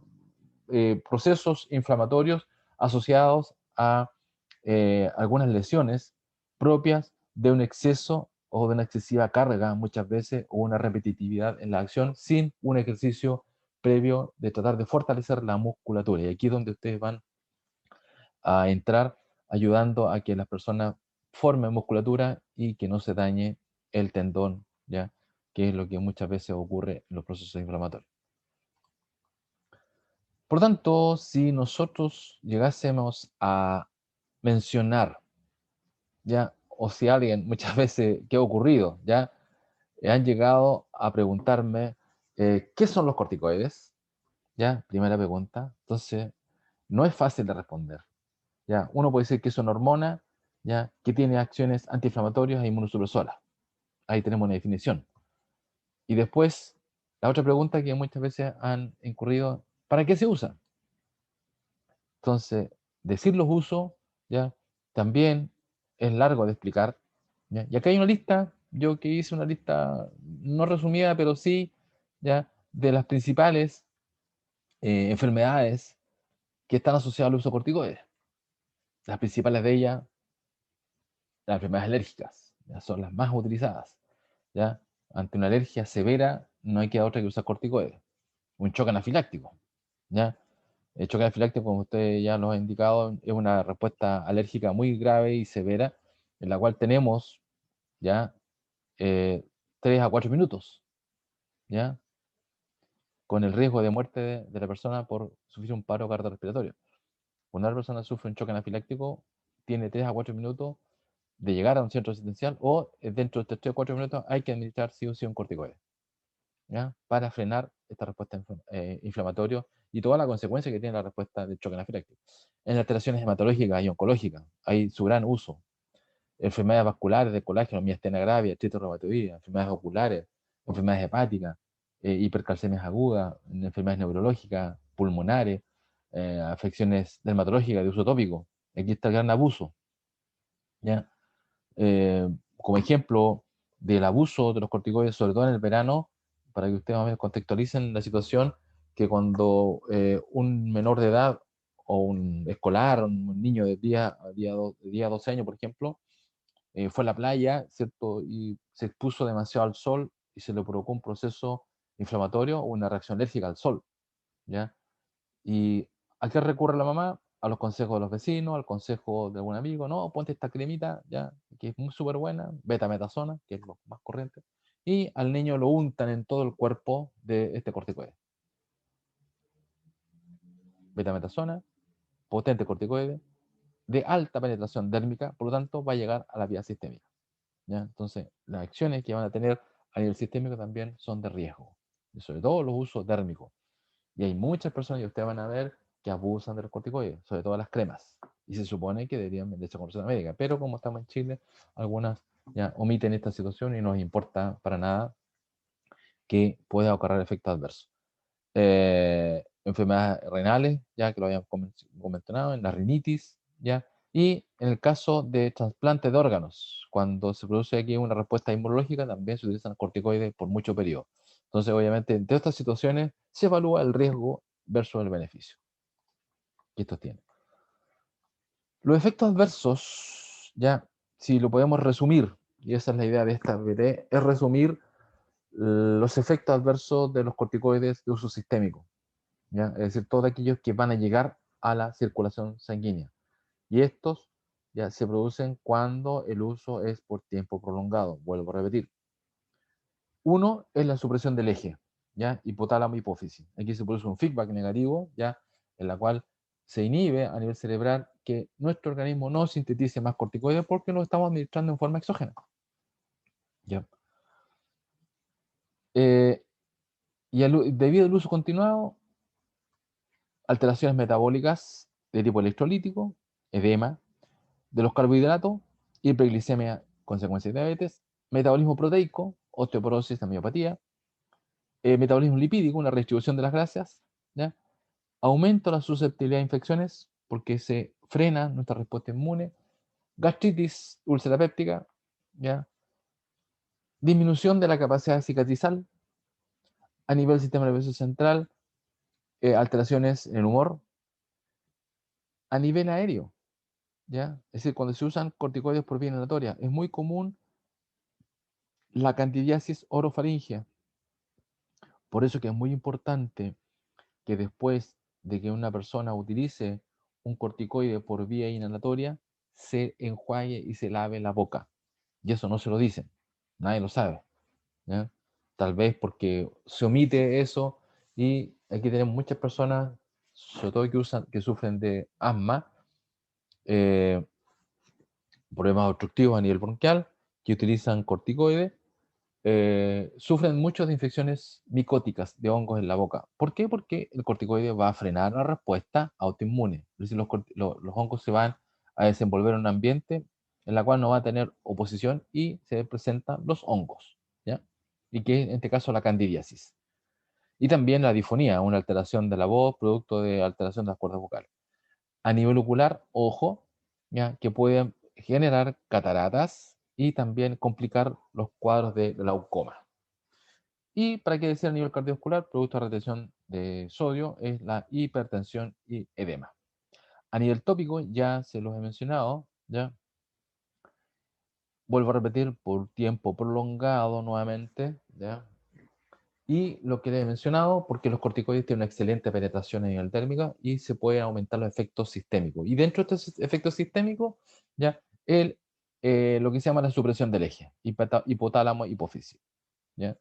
procesos inflamatorios asociados a algunas lesiones propias de un exceso o de una excesiva carga muchas veces o una repetitividad en la acción sin un ejercicio previo de tratar de fortalecer la musculatura. Y aquí es donde ustedes van a entrar ayudando a que las personas formen musculatura y que no se dañe el tendón, ¿ya? Que es lo que muchas veces ocurre en los procesos inflamatorios. Por tanto, si nosotros llegásemos a mencionar, ¿ya? O si alguien, muchas veces, ¿qué ha ocurrido? ¿Ya? Han llegado a preguntarme, ¿qué son los corticoides? ¿Ya? Primera pregunta. Entonces, no es fácil de responder. ¿Ya? Uno puede decir que es una hormona, ¿ya? Que tiene acciones antiinflamatorias e inmunosupresoras. Ahí tenemos una definición. Y después, la otra pregunta que muchas veces han incurrido, ¿para qué se usa? Entonces, decir los usos, ¿ya? También es largo de explicar, ¿ya? Y acá hay una lista, yo que hice una lista no resumida, pero sí, ¿ya? De las principales enfermedades que están asociadas al uso de corticoides. Las principales de ellas, las enfermedades alérgicas, ¿ya? Son las más utilizadas, ¿ya? Ante una alergia severa, no hay que otra que usar corticoides. Un choque anafiláctico, ¿ya? El choque anafiláctico, como usted ya lo ha indicado, es una respuesta alérgica muy grave y severa, en la cual tenemos ya 3 a 4 minutos, ¿ya? Con el riesgo de muerte de la persona por sufrir un paro cardiorrespiratorio. Cuando una persona sufre un choque anafiláctico, tiene 3 a 4 minutos de llegar a un centro asistencial o dentro de estos 3 a 4 minutos hay que administrar sí o sí un corticoide, ¿ya? Para frenar esta respuesta inflamatoria y toda la consecuencia que tiene la respuesta del choque anafiláctico. En alteraciones hematológicas y oncológicas hay su gran uso. Enfermedades vasculares de colágeno, miastenia gravis, artritis reumatoidea, enfermedades oculares, enfermedades hepáticas, hipercalcemias agudas, enfermedades neurológicas, pulmonares, afecciones dermatológicas de uso tópico. Aquí está el gran abuso, ¿ya? Como ejemplo del abuso de los corticoides, sobre todo en el verano, para que ustedes más o menos contextualicen la situación, que cuando un menor de edad o un escolar, un niño de día 12 años, por ejemplo, fue a la playa, ¿cierto? Y se expuso demasiado al sol y se le provocó un proceso inflamatorio o una reacción alérgica al sol, ¿ya? ¿Y a qué recurre la mamá? A los consejos de los vecinos, al consejo de algún amigo, no, ponte esta cremita, ya, que es muy súper buena, betametasona, que es lo más corriente, y al niño lo untan en todo el cuerpo de este corticoide. Betametasona, potente corticoide, de alta penetración dérmica, por lo tanto va a llegar a la vía sistémica, ¿ya? Entonces, las acciones que van a tener a nivel sistémico también son de riesgo, y sobre todo los usos dérmicos. Y hay muchas personas, y ustedes van a ver, que abusan de los corticoides, sobre todo las cremas. Y se supone que deberían venderse con receta médica. Pero como estamos en Chile, algunas ya omiten esta situación y no nos importa para nada que pueda ocorrer efectos adversos. Enfermedades renales, ya que lo habíamos mencionado, en la rinitis, ya. Y en el caso de trasplante de órganos, cuando se produce aquí una respuesta inmunológica, también se utilizan corticoides por mucho periodo. Entonces, obviamente, en todas estas situaciones se evalúa el riesgo versus el beneficio que estos tienen. Los efectos adversos, ya, si lo podemos resumir, y esa es la idea de esta BD, es resumir los efectos adversos de los corticoides de uso sistémico, ¿ya? Es decir, todos aquellos que van a llegar a la circulación sanguínea. Y estos ya se producen cuando el uso es por tiempo prolongado. Vuelvo a repetir. Uno es la supresión del eje, ¿ya? Hipotálamo hipófisis. Aquí se produce un feedback negativo, ¿ya? En la cual se inhibe a nivel cerebral que nuestro organismo no sintetice más corticoides porque lo estamos administrando en forma exógena, ¿ya? Eh, y debido al uso continuado, alteraciones metabólicas de tipo electrolítico, edema, de los carbohidratos, hiperglicemia, consecuencia de diabetes, metabolismo proteico, osteoporosis, miopatía, metabolismo lipídico, una redistribución de las grasas, ¿ya? Aumento de la susceptibilidad a infecciones porque se frena nuestra respuesta inmune, gastritis úlcera péptica, ¿ya? Disminución de la capacidad cicatrizal a nivel del sistema nervioso central, alteraciones en el humor, a nivel aéreo, ¿ya? Es decir, cuando se usan corticoides por vía inhalatoria, es muy común la candidiasis orofaringea. Por eso que es muy importante que después de que una persona utilice un corticoide por vía inhalatoria, se enjuague y se lave la boca. Y eso no se lo dicen, nadie lo sabe, ¿ya? Tal vez porque se omite eso y aquí tenemos muchas personas, sobre todo que sufren de asma, eh, problemas obstructivos a nivel bronquial, que utilizan corticoides, sufren mucho de infecciones micóticas de hongos en la boca. ¿Por qué? Porque el corticoide va a frenar la respuesta autoinmune. Es decir, los hongos se van a desenvolver en un ambiente en la cual no va a tener oposición y se presentan los hongos, ¿ya? Y que en este caso la candidiasis. Y también la difonía, una alteración de la voz, producto de alteración de las cuerdas vocales. A nivel ocular, ojo, ¿ya? Que pueden generar cataratas y también complicar los cuadros de glaucoma. Y para qué decir a nivel cardiovascular, producto de retención de sodio, es la hipertensión y edema. A nivel tópico, ya se los he mencionado, ya. Vuelvo a repetir, por tiempo prolongado nuevamente, ya. Y lo que les he mencionado, porque los corticoides tienen una excelente penetración a nivel térmica y se pueden aumentar los efectos sistémicos. Y dentro de estos efectos sistémicos, ya, lo que se llama la supresión del eje, hipotálamo, hipófisis. ¿Ya?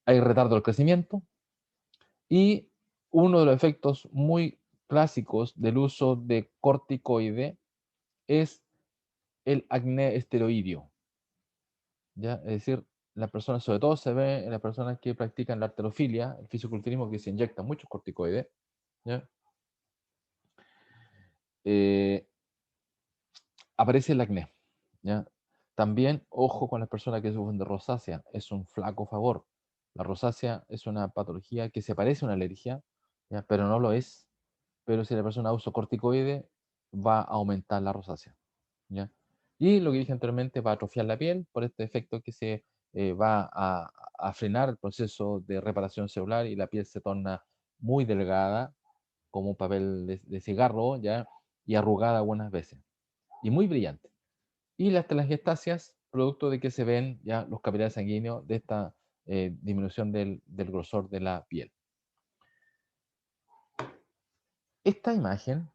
Hay retardo del crecimiento y uno de los efectos muy clásicos del uso de corticoide es el acné esteroideo. ¿Ya? Es decir, las personas, sobre todo se ve en las personas que practican la halterofilia, el fisiculturismo, que se inyectan muchos corticoides, ¿ya? Eh, Aparece el acné, ¿ya? También, ojo con las personas que sufren de rosácea, es un flaco favor. La rosácea es una patología que se parece a una alergia, ¿ya? Pero no lo es. Pero si la persona usa corticoide, va a aumentar la rosácea, ¿ya? Y lo que dije anteriormente, va a atrofiar la piel por este efecto que se va a frenar el proceso de reparación celular y la piel se torna muy delgada, como un papel de cigarro, ¿ya? Y arrugada algunas veces, y muy brillante. Y las telangiectasias, producto de que se ven ya los capilares sanguíneos de esta disminución del grosor de la piel. Esta imagen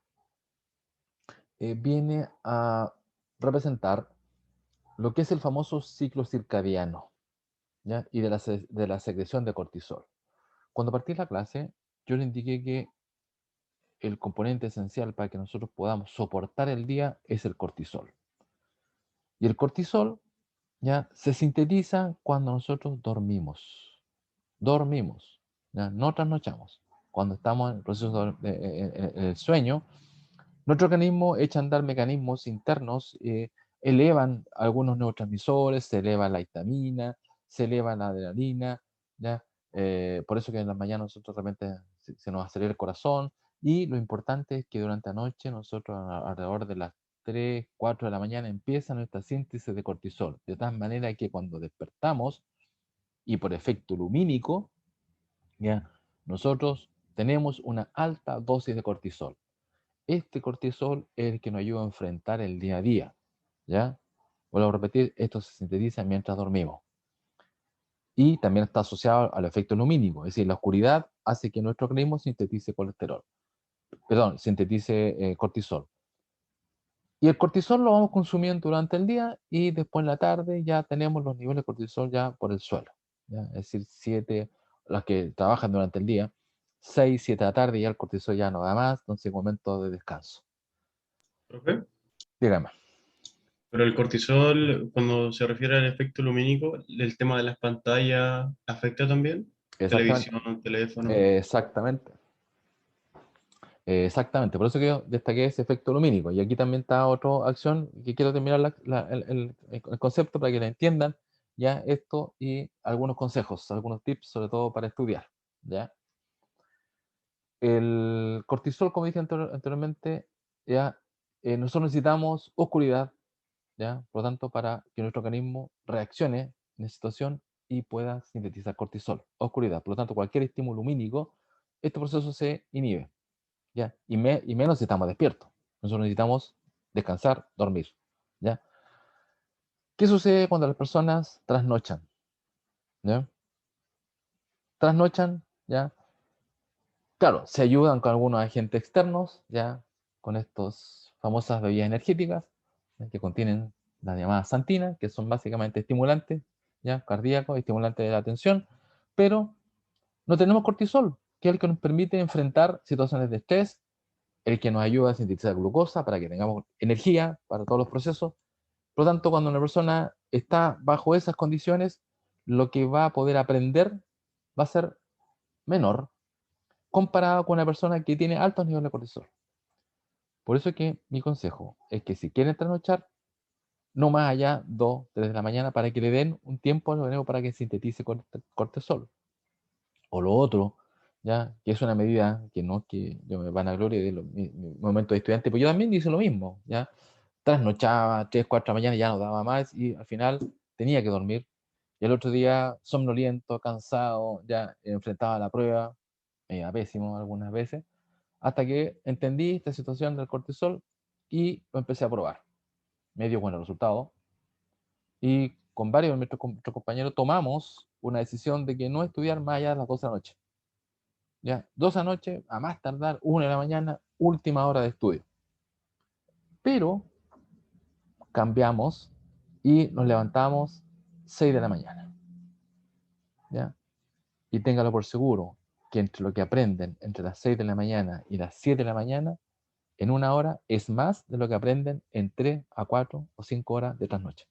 viene a representar lo que es el famoso ciclo circadiano, ¿ya? Y de la secreción de cortisol. Cuando partí la clase, yo le indiqué que el componente esencial para que nosotros podamos soportar el día es el cortisol. Y el cortisol ya se sintetiza cuando nosotros dormimos. Dormimos, ¿ya? No trasnochamos. Cuando estamos en el proceso en el sueño, nuestro organismo echa a andar mecanismos internos, elevan algunos neurotransmisores, se eleva la histamina, se eleva la adrenalina, ¿ya? Por eso que en la mañana nosotros realmente se nos acelera el corazón, y lo importante es que durante la noche nosotros alrededor de las 3 4 de la mañana empieza nuestra síntesis de cortisol, de tal manera que cuando despertamos y por efecto lumínico, ¿ya? Nosotros tenemos una alta dosis de cortisol. Este cortisol es el que nos ayuda a enfrentar el día a día, ¿ya? Vuelvo a repetir, esto se sintetiza mientras dormimos. Y también está asociado al efecto lumínico, es decir, la oscuridad hace que nuestro organismo sintetice colesterol, perdón, sintetice cortisol. Y el cortisol lo vamos consumiendo durante el día y después en la tarde ya tenemos los niveles de cortisol ya por el suelo, ¿ya? Es decir, 7, las que trabajan durante el día, 6, 7 de la tarde ya el cortisol ya no da más, entonces momento de descanso. ¿Profe? Dígame. Pero el cortisol, cuando se refiere al efecto lumínico, el tema de las pantallas afecta también. Exactamente. Televisión, teléfono. Exactamente. Exactamente. Por eso que yo destaqué ese efecto lumínico. Y aquí también está otra acción que quiero terminar el concepto para que la entiendan, ya esto, y algunos consejos, algunos tips, sobre todo para estudiar, ¿ya? El cortisol, como dije anteriormente, ya, nosotros necesitamos oscuridad, ¿ya? Por lo tanto, para que nuestro organismo reaccione en esa situación y pueda sintetizar cortisol, oscuridad. Por lo tanto, cualquier estímulo lumínico, este proceso se inhibe, ¿ya? Y menos si estamos despiertos. Nosotros necesitamos descansar, dormir, ¿ya? ¿Qué sucede cuando las personas trasnochan? ¿Ya? Trasnochan, ¿ya? Claro, se ayudan con algunos agentes externos, ¿ya? Con estas famosas bebidas energéticas, ¿ya? Que contienen las llamadas santinas, que son básicamente estimulantes, ¿ya? Cardíacos, estimulantes de la atención, pero no tenemos cortisol, que es el que nos permite enfrentar situaciones de estrés, el que nos ayuda a sintetizar glucosa para que tengamos energía para todos los procesos. Por lo tanto, cuando una persona está bajo esas condiciones, lo que va a poder aprender va a ser menor comparado con una persona que tiene altos niveles de cortisol. Por eso es que mi consejo es que si quieren trasnochar, no más allá 2, 3 de la mañana para que le den un tiempo al organismo para que sintetice cortisol. O lo otro, ¿ya? Que es una medida que no es que yo me vanaglorie de mi momento de estudiante, pues yo también hice lo mismo, ¿ya? Trasnochaba, 3, 4 de la mañana, ya no daba más y al final tenía que dormir. Y el otro día, somnoliento, cansado, ya enfrentaba la prueba, pésimo algunas veces, hasta que entendí esta situación del cortisol y lo empecé a probar. Me dio buenos resultados y con varios de nuestros compañeros tomamos una decisión de que no estudiar más allá de las 12 de la noche. ¿Ya? 12 de la noche, a más tardar, 1 de la mañana, última hora de estudio. Pero cambiamos y nos levantamos 6 de la mañana. ¿Ya? Y téngalo por seguro que entre lo que aprenden entre las 6 de la mañana y las 7 de la mañana, en una hora es más de lo que aprenden en 3 a 4 o 5 horas de trasnoche.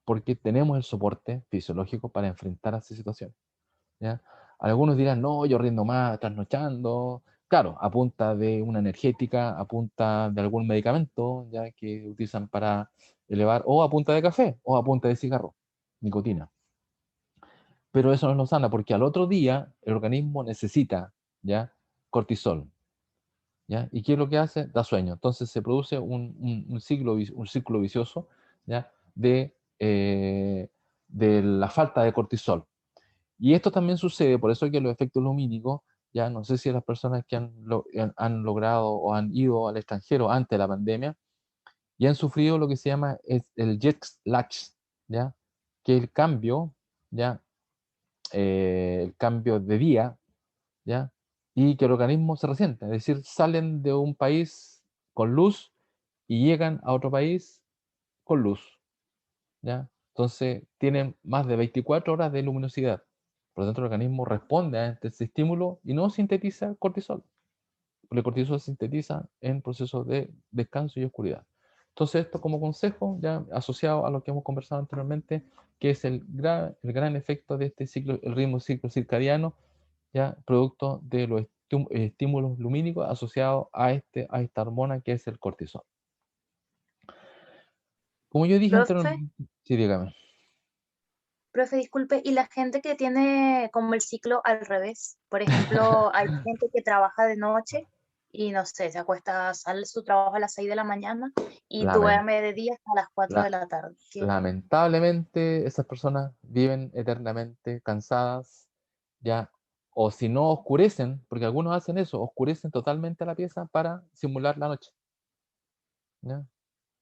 Porque tenemos el soporte fisiológico para enfrentar a esas situaciones. ¿Ya? Algunos dirán, no, yo rindo más trasnochando. Claro, a punta de una energética, a punta de algún medicamento, ya que utilizan para elevar, o a punta de café, o a punta de cigarro, nicotina. Pero eso no nos sana, porque al otro día el organismo necesita, ¿ya? Cortisol, ¿ya? ¿Y qué es lo que hace? Da sueño. Entonces se produce un círculo vicioso, ¿ya? De la falta de cortisol. Y esto también sucede, por eso es que los efectos lumínicos, ya no sé si las personas que han logrado o han ido al extranjero antes de la pandemia y han sufrido lo que se llama el jet lag, ¿ya? Que es ¿ya? El cambio de día, ¿ya? Y que el organismo se resiente, es decir, salen de un país con luz y llegan a otro país con luz, ¿ya? Entonces tienen más de 24 horas de luminosidad. Por lo tanto, el organismo responde a este estímulo y no sintetiza cortisol. Porque el cortisol se sintetiza en procesos de descanso y oscuridad. Entonces, esto como consejo, ya asociado a lo que hemos conversado anteriormente, que es el gran efecto de este ciclo, el ciclo circadiano, ya producto de los estímulos lumínicos asociados a esta hormona que es el cortisol. Como yo dije Profe, anteriormente, sí, dígame. profe, disculpe, ¿y la gente que tiene como el ciclo al revés? Por ejemplo, hay gente que trabaja de noche y no sé, se acuesta, sale su trabajo a las 6 de la mañana y Lamen- duerme de día hasta las 4 de la- la tarde. Lamentablemente, esas personas viven eternamente cansadas, ya, o si no oscurecen, porque algunos hacen eso, oscurecen totalmente la pieza para simular la noche, ¿ya?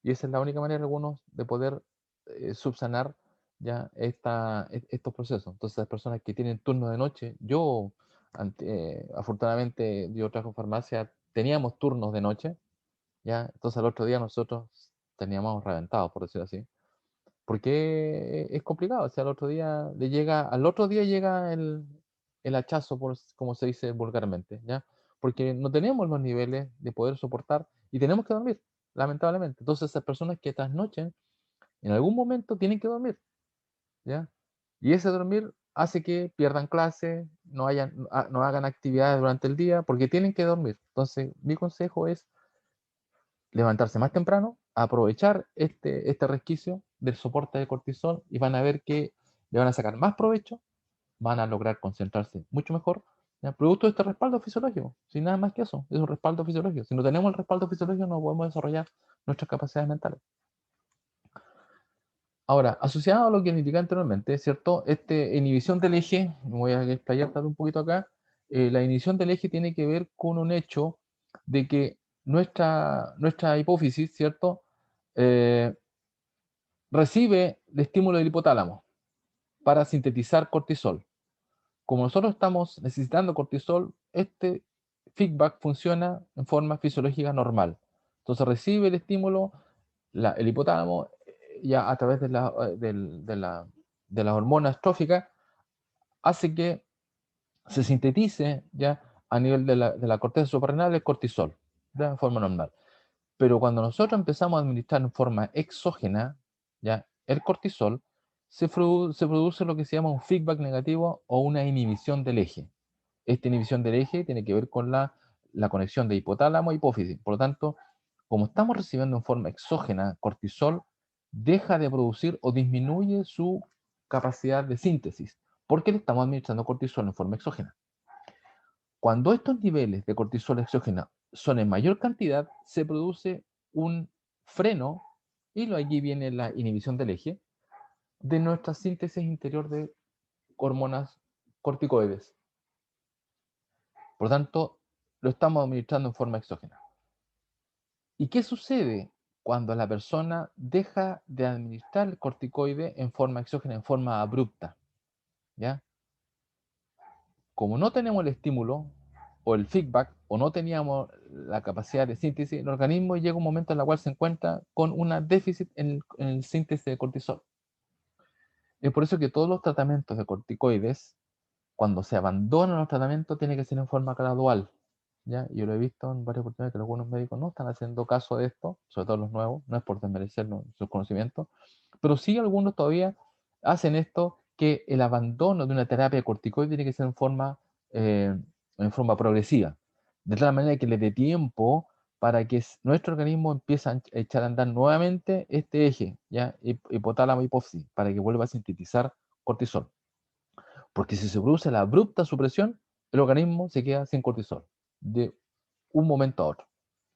Y esa es la única manera, algunos, de poder subsanar ya estos procesos. Entonces, las personas que tienen turno de noche, yo, afortunadamente, yo trabajo en farmacia, teníamos turnos de noche, ya, entonces al otro día nosotros teníamos reventados, por decirlo así. Porque es complicado, o sea, al otro día llega el hachazo, como se dice vulgarmente, ¿ya? Porque no tenemos los niveles de poder soportar y tenemos que dormir, lamentablemente. Entonces, esas personas que trasnochen, en algún momento tienen que dormir, ¿ya? Y ese dormir hace que pierdan clase, no hagan actividades durante el día, porque tienen que dormir. Entonces, mi consejo es levantarse más temprano, aprovechar este resquicio del soporte de cortisol y van a ver que le van a sacar más provecho, van a lograr concentrarse mucho mejor, ¿ya? Producto de este respaldo fisiológico, sin nada más que eso, es un respaldo fisiológico. Si no tenemos el respaldo fisiológico no podemos desarrollar nuestras capacidades mentales. Ahora, asociado a lo que indiqué anteriormente, ¿cierto? Inhibición del eje, me voy a explayar un poquito acá, la inhibición del eje tiene que ver con un hecho de que nuestra hipófisis, ¿cierto? Eh, recibe el estímulo del hipotálamo para sintetizar cortisol. Como nosotros estamos necesitando cortisol, este feedback funciona en forma fisiológica normal. Entonces recibe el estímulo, el hipotálamo, ya a través de la hormona estrófica, hace que se sintetice ya a nivel de la corteza suprarrenal el cortisol, ¿ya? De forma normal. Pero cuando nosotros empezamos a administrar en forma exógena, ¿ya? El cortisol, se produce lo que se llama un feedback negativo o una inhibición del eje. Esta inhibición del eje tiene que ver con la conexión de hipotálamo a hipófisis. Por lo tanto, como estamos recibiendo en forma exógena cortisol, deja de producir o disminuye su capacidad de síntesis, porque le estamos administrando cortisol en forma exógena. Cuando estos niveles de cortisol exógena son en mayor cantidad, se produce un freno, y aquí viene la inhibición del eje, de nuestra síntesis interior de hormonas corticoides. Por lo tanto, lo estamos administrando en forma exógena. ¿Y qué sucede cuando la persona deja de administrar el corticoide en forma exógena, en forma abrupta? ¿Ya? Como no tenemos el estímulo o el feedback, o no teníamos la capacidad de síntesis, el organismo llega un momento en el cual se encuentra con un déficit en el síntesis de cortisol. Es por eso que todos los tratamientos de corticoides, cuando se abandonan los tratamientos, tiene que ser en forma gradual. ¿Ya? Yo lo he visto en varias oportunidades que algunos médicos no están haciendo caso de esto, sobre todo los nuevos, no es por desmerecer sus conocimientos, pero sí algunos todavía hacen esto, que el abandono de una terapia de corticoide tiene que ser en forma progresiva, de tal manera que le dé tiempo para que nuestro organismo empiece a echar a andar nuevamente este eje, ¿ya? Hipotálamo hipófisis, para que vuelva a sintetizar cortisol. Porque si se produce la abrupta supresión, el organismo se queda sin cortisol de un momento a otro,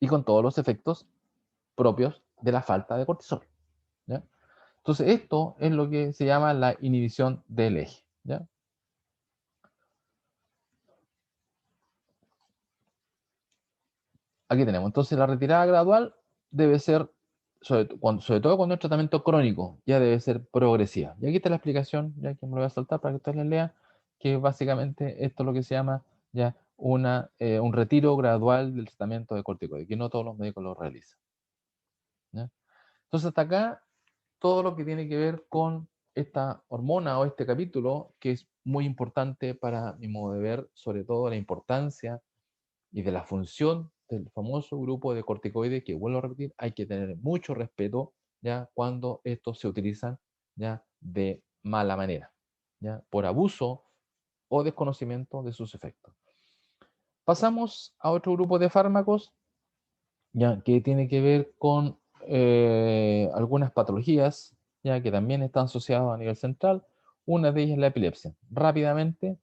y con todos los efectos propios de la falta de cortisol, ¿ya? Entonces, esto es lo que se llama la inhibición del eje, ¿ya? Aquí tenemos. Entonces, la retirada gradual debe ser, sobre todo cuando es tratamiento crónico, ya debe ser progresiva. Y aquí está la explicación, ya que me lo voy a saltar para que ustedes la lean, que básicamente esto es lo que se llama ya un retiro gradual del tratamiento de corticoides, que no todos los médicos lo realizan, ¿ya? Entonces, hasta acá, todo lo que tiene que ver con esta hormona o este capítulo, que es muy importante para mi modo de ver, sobre todo la importancia y de la función del famoso grupo de corticoides, que vuelvo a repetir, hay que tener mucho respeto ya cuando estos se utilizan ya de mala manera, ya por abuso o desconocimiento de sus efectos. Pasamos a otro grupo de fármacos ya que tiene que ver con algunas patologías ya que también están asociadas a nivel central. Una de ellas es la epilepsia. Rápidamente,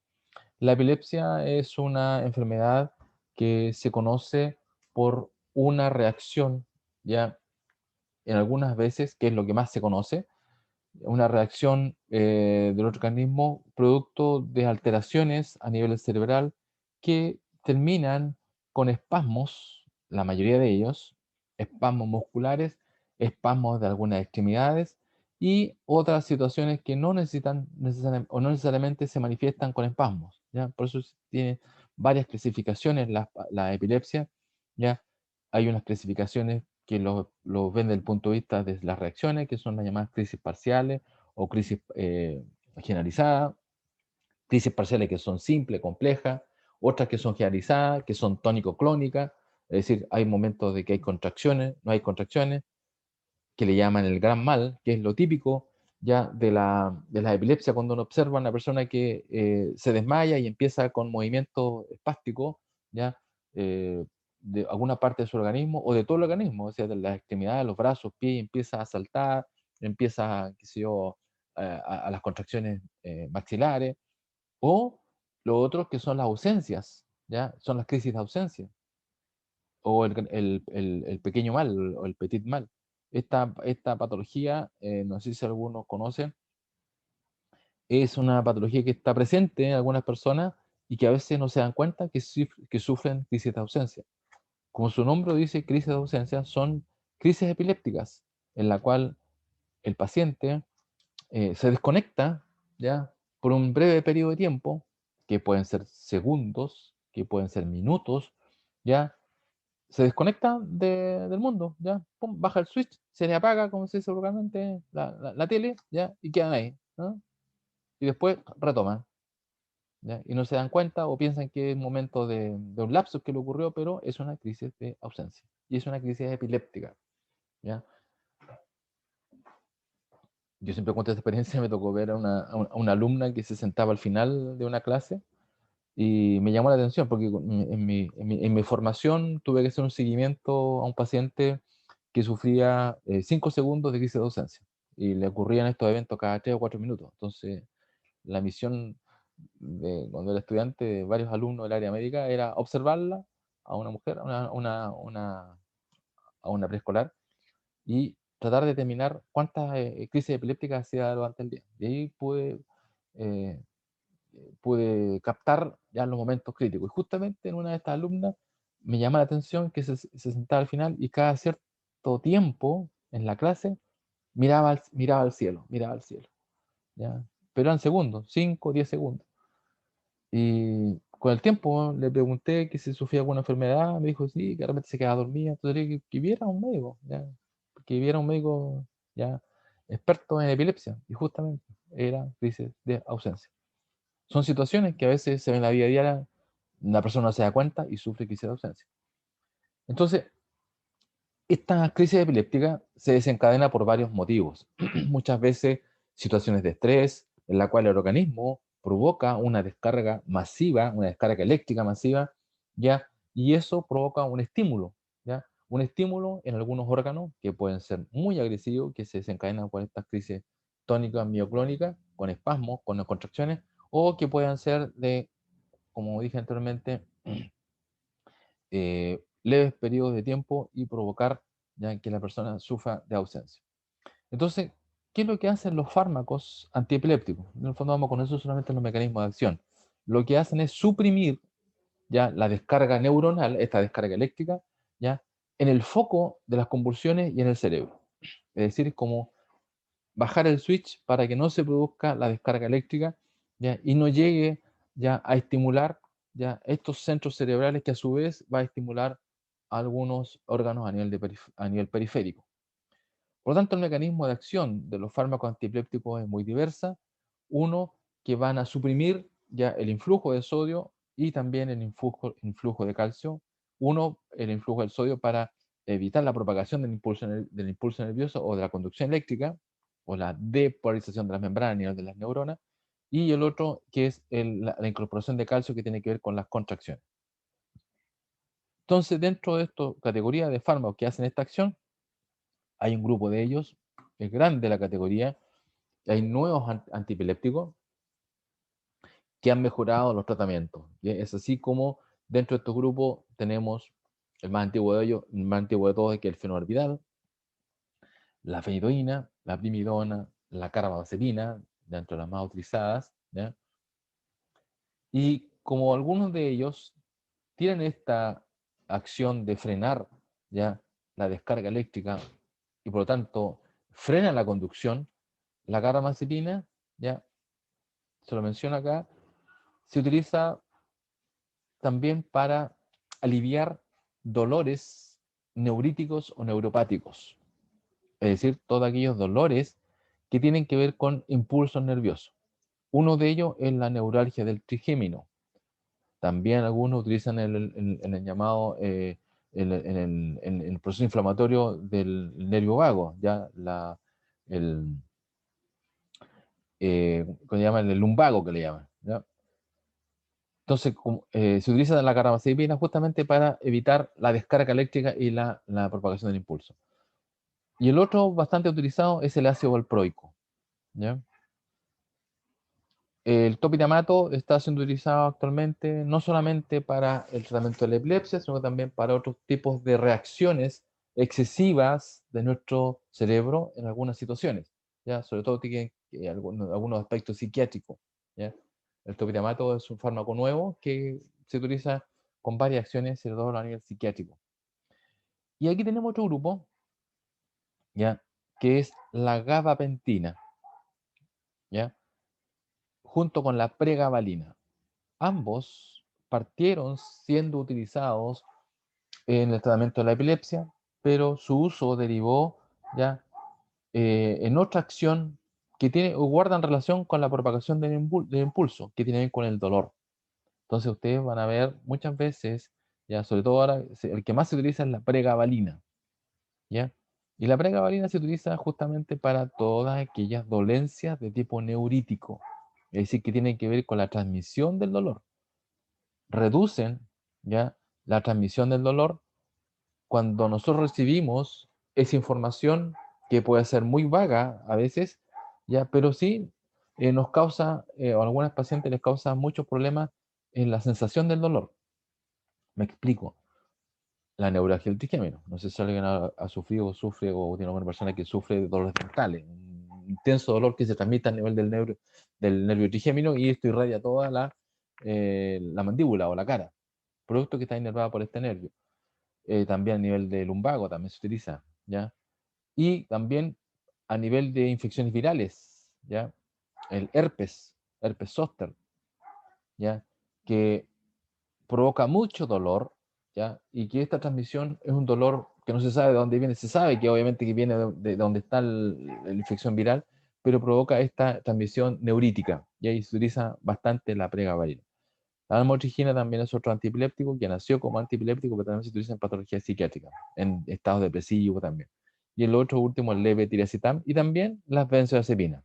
la epilepsia es una enfermedad que se conoce por una reacción, ya en algunas veces, que es lo que más se conoce, una reacción del organismo producto de alteraciones a nivel cerebral que terminan con espasmos, la mayoría de ellos, espasmos musculares, espasmos de algunas extremidades y otras situaciones que no necesitan o no necesariamente se manifiestan con espasmos, ¿ya? Por eso tiene varias clasificaciones la epilepsia, ¿ya? Hay unas clasificaciones que lo ven desde el punto de vista de las reacciones, que son las llamadas crisis parciales o crisis generalizada, crisis parciales que son simples, complejas, otras que son generalizadas, que son tónico-clónicas, es decir, hay momentos de que hay contracciones, no hay contracciones, que le llaman el gran mal, que es lo típico ya de la epilepsia, cuando uno observa a una persona que se desmaya y empieza con movimiento espástico, ya, de alguna parte de su organismo o de todo el organismo, o sea, de las extremidades, los brazos, pies, empieza a saltar, empieza, qué sé yo, a las contracciones maxilares, o lo otro que son las ausencias, ya, son las crisis de ausencia o el pequeño mal o el petit mal. Esta patología, no sé si algunos conocen, es una patología que está presente en algunas personas y que a veces no se dan cuenta que sufren crisis de ausencia. Como su nombre dice, crisis de ausencia, son crisis epilépticas en la cual el paciente se desconecta ya por un breve periodo de tiempo, que pueden ser segundos, que pueden ser minutos, ya se desconecta del mundo, ya, pum, baja el switch, se le apaga, como se dice vulgarmente, la tele, ya, y quedan ahí, ¿no? Y después retoman, ¿ya? Y no se dan cuenta o piensan que es un momento de un lapsus que le ocurrió, pero es una crisis de ausencia. Y es una crisis epiléptica, ¿ya? Yo siempre cuento esta experiencia, me tocó ver a una alumna que se sentaba al final de una clase y me llamó la atención porque en mi formación tuve que hacer un seguimiento a un paciente que sufría 5 segundos de crisis de ausencia y le ocurrían estos eventos cada 3 o 4 minutos. Entonces, la misión de cuando era estudiante de varios alumnos del área médica era observarla a una mujer, a una preescolar, y tratar de determinar cuántas crisis epilépticas hacía durante el día. Y ahí eh, pude captar ya los momentos críticos. Y justamente en una de estas alumnas me llama la atención que se sentaba al final y cada cierto tiempo en la clase miraba al cielo, ¿ya? Pero eran segundos, 5 o 10 segundos. Y con el tiempo le pregunté que si sufría alguna enfermedad, me dijo sí, que de repente se quedaba dormida, entonces le dije que viera a un médico, ¿ya? Que viera a un médico ya experto en epilepsia, y justamente era crisis de ausencia. Son situaciones que a veces se ven en la vida diaria, la persona no se da cuenta y sufre crisis de ausencia. Entonces, esta crisis epiléptica se desencadena por varios motivos. Muchas veces situaciones de estrés en la cual el organismo provoca una descarga masiva, una descarga eléctrica masiva, ¿ya? Y eso provoca un estímulo, ¿ya? Un estímulo en algunos órganos que pueden ser muy agresivos, que se desencadenan por estas crisis tónicas mioclónicas, con espasmos, con contracciones, o que puedan ser de, como dije anteriormente, leves periodos de tiempo y provocar ya que la persona sufra de ausencia. Entonces, ¿qué es lo que hacen los fármacos antiepilépticos? En el fondo vamos con eso solamente los mecanismos de acción. Lo que hacen es suprimir ya la descarga neuronal, esta descarga eléctrica, ya en el foco de las convulsiones y en el cerebro. Es decir, es como bajar el switch para que no se produzca la descarga eléctrica, ¿ya? Y no llegue ya a estimular ya estos centros cerebrales que a su vez va a estimular algunos órganos a nivel periférico. Por lo tanto, el mecanismo de acción de los fármacos antiepilépticos es muy diversa. Uno, que van a suprimir ya el influjo de sodio y también el influjo de calcio. Uno, el influjo del sodio para evitar la propagación del impulso nervioso o de la conducción eléctrica o la depolarización de las membranas a nivel de las neuronas. Y el otro, que es la incorporación de calcio que tiene que ver con las contracciones. Entonces, dentro de esta categoría de fármacos que hacen esta acción, hay un grupo de ellos, es grande la categoría, hay nuevos antiepilépticos que han mejorado los tratamientos. ¿Sí? Es así como dentro de estos grupos tenemos el más antiguo de ellos, el más antiguo de todos, que es el fenobarbital, la fenidoína, la primidona, la carbamazepina, dentro de las más utilizadas, ¿ya? Y como algunos de ellos tienen esta acción de frenar ya la descarga eléctrica y por lo tanto frena la conducción, la carbamazepina, ya se lo menciona acá, se utiliza también para aliviar dolores neuríticos o neuropáticos, es decir, todos aquellos dolores que tienen que ver con impulsos nerviosos. Uno de ellos es la neuralgia del trigémino. También algunos utilizan el llamado, el proceso inflamatorio del nervio vago, ya ¿cómo se llama? El lumbago que le llaman, ¿ya? Entonces, se utiliza la carbamazepina justamente para evitar la descarga eléctrica y la propagación del impulso. Y el otro bastante utilizado es el ácido valproico, ¿ya? El topiramato está siendo utilizado actualmente no solamente para el tratamiento de la epilepsia, sino también para otros tipos de reacciones excesivas de nuestro cerebro en algunas situaciones, ¿ya? Sobre todo tiene algunos aspectos psiquiátricos, ¿ya? El topiramato es un fármaco nuevo que se utiliza con varias acciones, sobre todo a nivel psiquiátrico. Y aquí tenemos otro grupo, ¿ya? Que es la gabapentina, ¿ya? Junto con la pregabalina. Ambos partieron siendo utilizados en el tratamiento de la epilepsia, pero su uso derivó ya en otra acción que tiene, o guardan relación con la propagación del impulso, que tiene que ver con el dolor. Entonces ustedes van a ver muchas veces, ya sobre todo ahora, el que más se utiliza es la pregabalina, ¿ya? Y la pregabalina se utiliza justamente para todas aquellas dolencias de tipo neurítico, es decir, que tienen que ver con la transmisión del dolor. Reducen, ¿ya?, la transmisión del dolor cuando nosotros recibimos esa información que puede ser muy vaga a veces, ¿ya? Pero sí nos causa, o a algunas pacientes les causa muchos problemas en la sensación del dolor. Me explico. La neuralgia del trigémino. No sé si alguien ha sufrido o sufre o tiene alguna persona que sufre de dolores frontales. Un intenso dolor que se transmite a nivel del nervio trigémino y esto irradia toda la mandíbula o la cara, producto que está inervado por este nervio. También a nivel de lumbago también se utiliza, ¿ya? Y también a nivel de infecciones virales, ¿ya? El herpes zóster, ¿ya? Que provoca mucho dolor, ¿ya? Y que esta transmisión es un dolor que no se sabe de dónde viene, se sabe que obviamente que viene de donde está la infección viral, pero provoca esta transmisión neurítica, y ahí se utiliza bastante la pregabalina. La lamotrigina también es otro antiepiléptico que nació como antiepiléptico, pero también se utiliza en patologías psiquiátricas, en estados depresivos también. Y el otro último, el levetiracetam, y también las benzodiazepinas.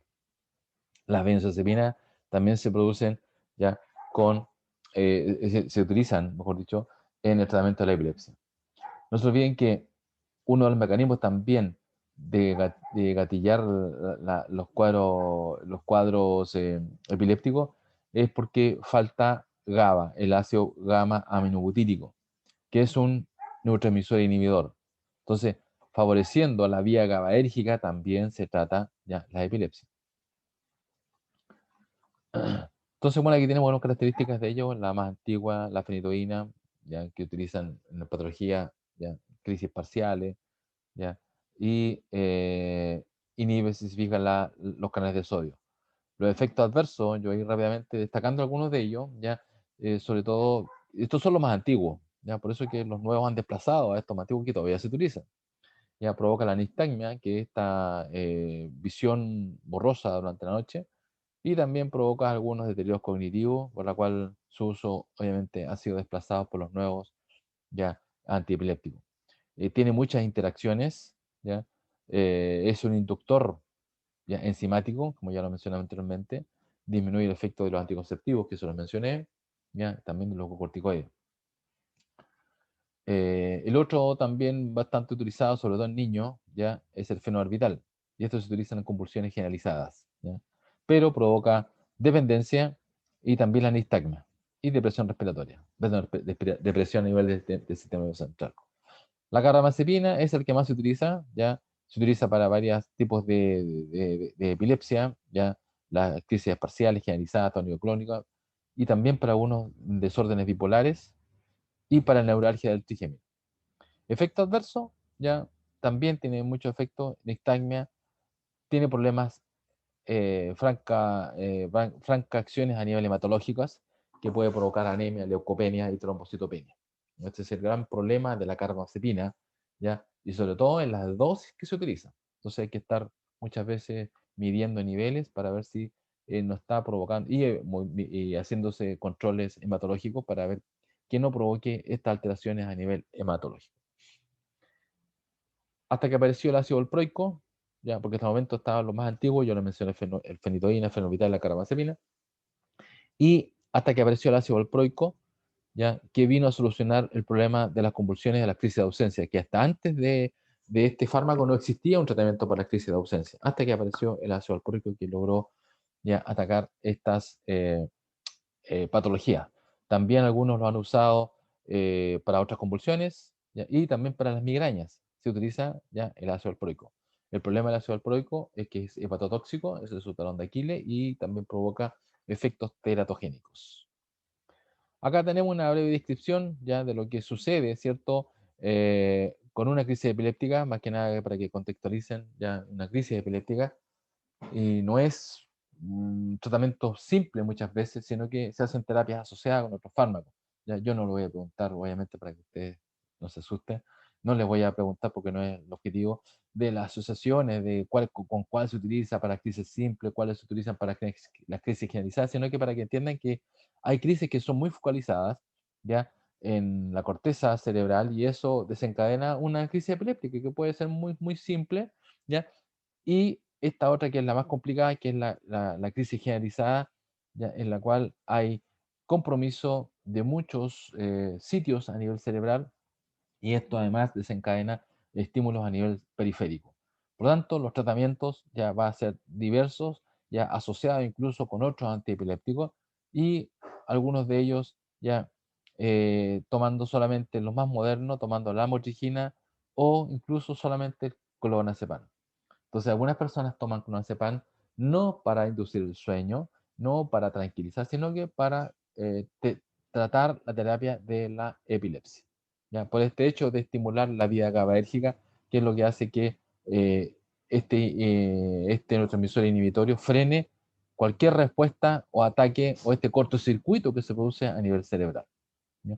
Las benzodiazepinas también se producen ya con, se utilizan, mejor dicho, en el tratamiento de la epilepsia. No se olviden que uno de los mecanismos también de gatillar los cuadros epilépticos es porque falta GABA, el ácido gamma aminobutírico, que es un neurotransmisor inhibidor. Entonces, favoreciendo la vía GABAérgica también se trata ya la epilepsia. Entonces, bueno, aquí tenemos unas características de ellos, la más antigua, la fenitoína, ya, que utilizan en la patología, ya, crisis parciales, ya, y inhibe, si se fijan, los canales de sodio. Los efectos adversos, yo ahí rápidamente destacando algunos de ellos, ya, sobre todo, estos son los más antiguos, ya, por eso es que los nuevos han desplazado a estos más antiguos que todavía se utilizan. Ya provoca la nistagmia, que es esta visión borrosa durante la noche, y también provoca algunos deterioros cognitivos, por la cual su uso obviamente ha sido desplazado por los nuevos ya antiepilépticos. Tiene muchas interacciones, ¿ya? Es un inductor ya enzimático, como ya lo mencioné anteriormente, disminuye el efecto de los anticonceptivos, que eso lo mencioné, ya también de los glucocorticoides. El otro también bastante utilizado, sobre todo en niños, ya es el fenobarbital, y esto se utiliza en convulsiones generalizadas, ¿ya? Pero provoca dependencia y también la nistagmia y depresión respiratoria, perdón, depresión a nivel del sistema nervioso central. La carbamazepina es el que más se utiliza, ya se utiliza para varios tipos de epilepsia, ya las crisis parciales, generalizadas, tónico-clónicas, y también para algunos desórdenes bipolares y para la neuralgia del trigémino. Efecto adverso, ya también tiene mucho efecto, nistagmia, tiene problemas, franca acciones a nivel hematológicas que puede provocar anemia, leucopenia y trombocitopenia. Este es el gran problema de la carbamazepina, ¿ya? Y sobre todo en las dosis que se utilizan. Entonces hay que estar muchas veces midiendo niveles para ver si no está provocando y haciéndose controles hematológicos para ver que no provoque estas alteraciones a nivel hematológico. Hasta que apareció el ácido valproico, ya, porque hasta el momento estaban los más antiguos, yo les mencioné el fenitoína, el fenobarbital y la carbamazepina, y hasta que apareció el ácido valproico, ya, que vino a solucionar el problema de las convulsiones y de las crisis de ausencia, que hasta antes de este fármaco no existía un tratamiento para las crisis de ausencia, hasta que apareció el ácido valproico que logró ya atacar estas patologías. También algunos lo han usado para otras convulsiones, ¿ya? Y también para las migrañas se utiliza ya el ácido valproico. El problema del ácido valproico es que es hepatotóxico, ese es su talón de Aquiles, y también provoca efectos teratogénicos. Acá tenemos una breve descripción ya de lo que sucede, ¿cierto? Con una crisis epiléptica, más que nada para que contextualicen ya una crisis epiléptica, y no es un tratamiento simple muchas veces, sino que se hacen terapias asociadas con otros fármacos. Ya, yo no lo voy a preguntar, obviamente, para que ustedes no se asusten, No les voy a preguntar, porque no es el objetivo, de las asociaciones, de con cuál se utiliza para crisis simples, cuáles se utilizan para las crisis generalizadas, sino que para que entiendan que hay crisis que son muy focalizadas, ¿ya? En la corteza cerebral, y eso desencadena una crisis epiléptica que puede ser muy, muy simple, ¿ya? Y esta otra que es la más complicada, que es la crisis generalizada, ¿ya? En la cual hay compromiso de muchos sitios a nivel cerebral, y esto además desencadena estímulos a nivel periférico. Por lo tanto, los tratamientos ya van a ser diversos, ya asociados incluso con otros antiepilépticos, y algunos de ellos ya tomando solamente los más modernos, tomando la motrigina o incluso solamente el clonazepam. Entonces, algunas personas toman clonazepam no para inducir el sueño, no para tranquilizar, sino que para tratar la terapia de la epilepsia. ¿Ya? Por este hecho de estimular la vía GABAérgica, que es lo que hace que este neurotransmisor inhibitorio frene cualquier respuesta o ataque o este cortocircuito que se produce a nivel cerebral. ¿Ya?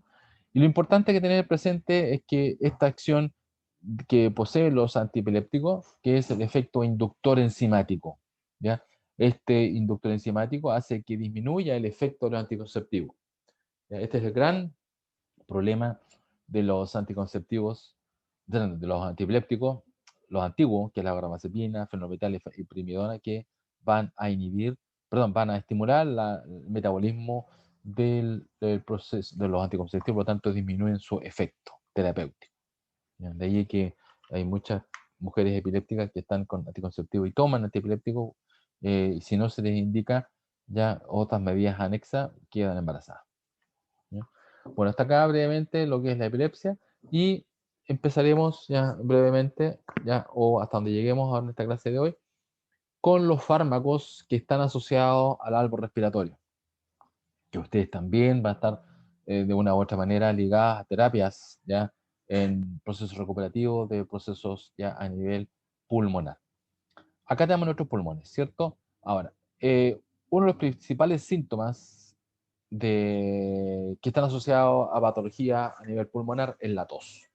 Y lo importante que tener presente es que esta acción que poseen los antiepilépticos, que es el efecto inductor enzimático, ¿ya? Este inductor enzimático hace que disminuya el efecto de los anticonceptivos. ¿Ya? Este es el gran problema de los anticonceptivos, de los antiepilépticos, los antiguos, que es la carbamazepina, fenometal y primidona, que van a estimular el metabolismo del proceso de los anticonceptivos, por lo tanto disminuyen su efecto terapéutico. ¿Ya? De ahí que hay muchas mujeres epilépticas que están con anticonceptivos y toman antiepilépticos, y si no se les indica ya otras medidas anexas, quedan embarazadas. ¿Ya? Bueno, hasta acá brevemente lo que es la epilepsia, y empezaremos ya brevemente, ya, o hasta donde lleguemos en esta clase de hoy, con los fármacos que están asociados al árbol respiratorio, que ustedes también van a estar de una u otra manera ligadas a terapias, ya, en procesos recuperativos de procesos ya a nivel pulmonar. Acá tenemos nuestros pulmones, ¿cierto? Ahora, uno de los principales síntomas que están asociados a patología a nivel pulmonar es la tos.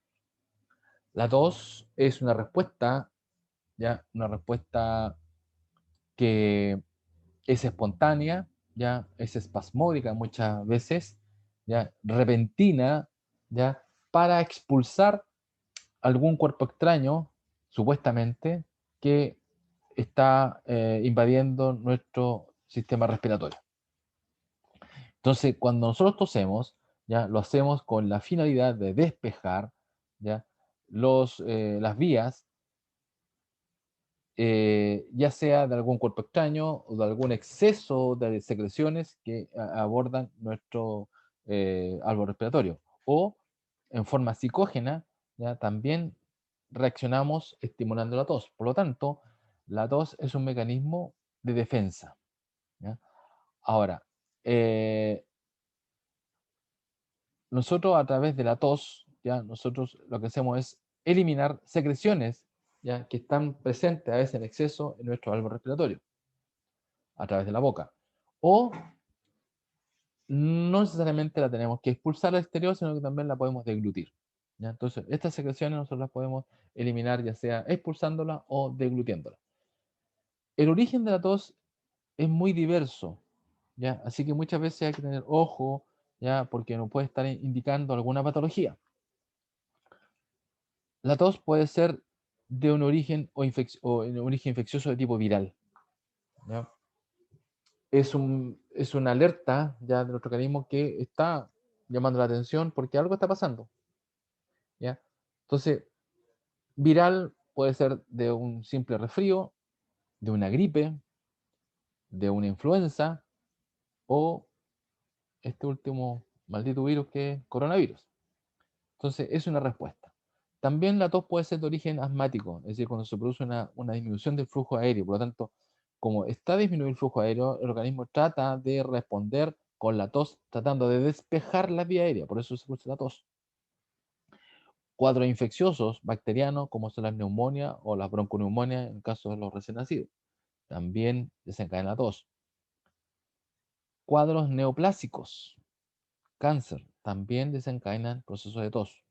La tos es una respuesta, ¿ya? Una respuesta que es espontánea, ¿ya? Es espasmódica muchas veces, ¿ya? Repentina, ¿ya? Para expulsar algún cuerpo extraño, supuestamente, que está invadiendo nuestro sistema respiratorio. Entonces, cuando nosotros tosemos, ¿ya? Lo hacemos con la finalidad de despejar, ¿ya? Las vías, ya sea de algún cuerpo extraño o de algún exceso de secreciones que abordan nuestro árbol respiratorio. O en forma psicógena, ¿ya? También reaccionamos estimulando la tos. Por lo tanto, la tos es un mecanismo de defensa. ¿Ya? Ahora, nosotros a través de la tos, ¿ya? Nosotros lo que hacemos es eliminar secreciones, ¿ya? Que están presentes a veces en exceso en nuestro árbol respiratorio, a través de la boca. O no necesariamente la tenemos que expulsar al exterior, sino que también la podemos deglutir. ¿Ya? Entonces, estas secreciones nosotros las podemos eliminar, ya sea expulsándolas o deglutiéndolas. El origen de la tos es muy diverso, ¿ya? Así que muchas veces hay que tener ojo, ¿ya? Porque nos puede estar indicando alguna patología. La tos puede ser de un origen un origen infeccioso de tipo viral, ¿ya? Es una alerta ya de nuestro organismo que está llamando la atención porque algo está pasando, ¿ya? Entonces, viral puede ser de un simple resfrío, de una gripe, de una influenza o este último maldito virus que es coronavirus. Entonces, es una respuesta. También la tos puede ser de origen asmático, es decir, cuando se produce una disminución del flujo aéreo. Por lo tanto, como está disminuido el flujo aéreo, el organismo trata de responder con la tos, tratando de despejar la vía aérea. Por eso se produce la tos. Cuadros infecciosos bacterianos, como son las neumonias o las bronconeumonias en el caso de los recién nacidos, también desencadenan la tos. Cuadros neoplásicos, cáncer, también desencadenan procesos de tos.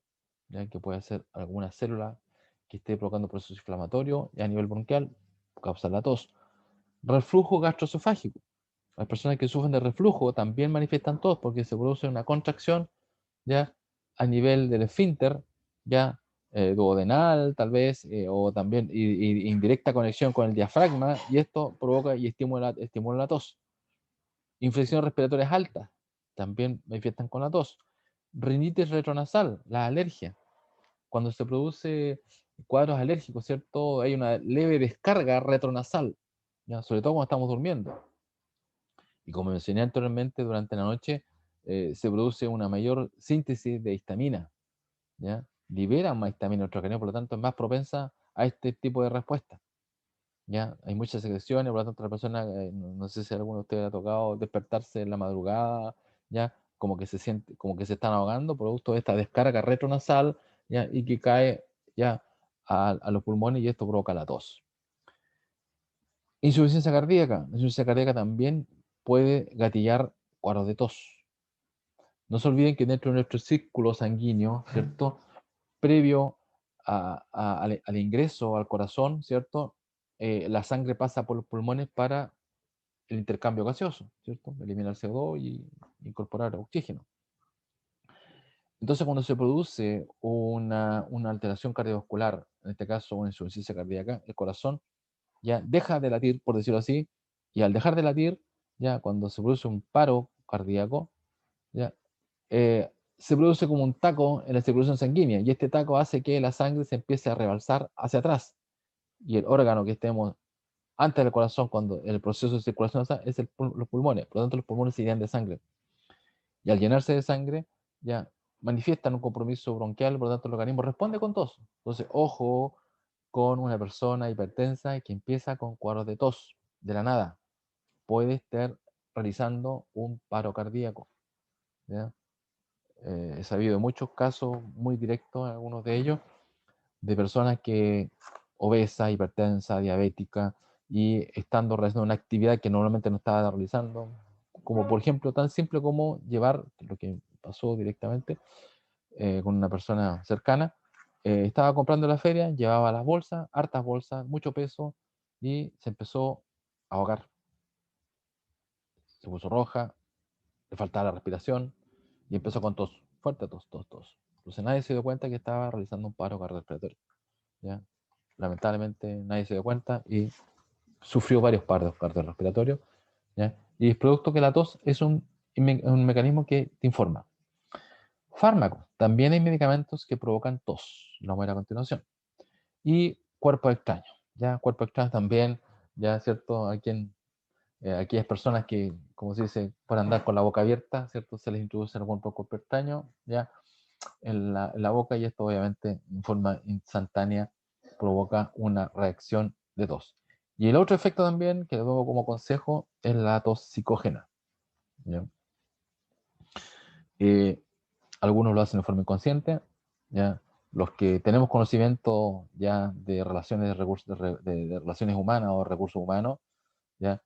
ya que puede ser alguna célula que esté provocando procesos inflamatorios y a nivel bronquial causa la tos. Reflujo gastroesofágico. Las personas que sufren de reflujo también manifiestan tos porque se produce una contracción ya a nivel del esfínter, ya duodenal tal vez, o también indirecta conexión con el diafragma, y esto provoca y estimula la tos. Infecciones respiratorias altas también manifiestan con la tos. Rinitis retronasal, la alergia. Cuando se produce cuadros alérgicos, ¿cierto? Hay una leve descarga retronasal, ¿ya? Sobre todo cuando estamos durmiendo. Y como mencioné anteriormente, durante la noche se produce una mayor síntesis de histamina, ¿ya? Liberan más histamina en nuestro organismo, por lo tanto es más propensa a este tipo de respuesta, ¿ya? Hay muchas secreciones, por lo tanto la persona, no sé si alguno de ustedes ha tocado despertarse en la madrugada, ¿ya? Como que se siente, como que se están ahogando, producto de esta descarga retronasal, ¿ya? Y que cae ya a los pulmones y esto provoca la tos. Insuficiencia cardíaca. La insuficiencia cardíaca también puede gatillar cuadros de tos. No se olviden que dentro de nuestro círculo sanguíneo, ¿cierto? Previo al ingreso al corazón, ¿cierto? La sangre pasa por los pulmones para el intercambio gaseoso, ¿cierto? Eliminar CO2 y incorporar oxígeno. Entonces, cuando se produce una alteración cardiovascular, en este caso una insuficiencia cardíaca, el corazón ya deja de latir, por decirlo así, y al dejar de latir, ya cuando se produce un paro cardíaco, ya se produce como un taco en la circulación sanguínea, y este taco hace que la sangre se empiece a rebalsar hacia atrás, y el órgano que estemos antes del corazón, cuando el proceso de circulación es los pulmones, por lo tanto los pulmones se llenan de sangre, y al llenarse de sangre, ya manifiestan un compromiso bronquial, por lo tanto el organismo responde con tos. Entonces, ojo con una persona hipertensa que empieza con cuadros de tos, de la nada, puede estar realizando un paro cardíaco, ¿ya? He sabido muchos casos muy directos, algunos de ellos, de personas que obesa, hipertensa, diabética, y estando realizando una actividad que normalmente no estaba realizando, como por ejemplo tan simple como llevar, lo que pasó directamente con una persona cercana, estaba comprando en la feria, llevaba las bolsas, hartas bolsas, mucho peso, y se empezó a ahogar. Se puso roja, le faltaba la respiración, y empezó con tos, fuerte tos, tos, tos. Entonces nadie se dio cuenta que estaba realizando un paro cardiorrespiratorio, ¿ya? Lamentablemente nadie se dio cuenta y sufrió varios paros cardiorrespiratorios, ¿ya? Y es producto que la tos es un mecanismo que te informa. Fármacos. También hay medicamentos que provocan tos. Lo vamos a ver a continuación. Y cuerpos extraños. ¿Ya? Cuerpos extraños también, ya, ¿cierto? Aquellas personas que, como se dice, por andar con la boca abierta, ¿cierto? Se les introduce algún cuerpo extraño, ¿ya? En la boca, y esto obviamente en forma instantánea provoca una reacción de tos. Y el otro efecto también que le doy como consejo es la tos psicógena, ¿ya? Algunos lo hacen de forma inconsciente, ¿ya? Los que tenemos conocimiento ya de relaciones, de, recursos, de relaciones humanas o recursos humanos, ¿ya?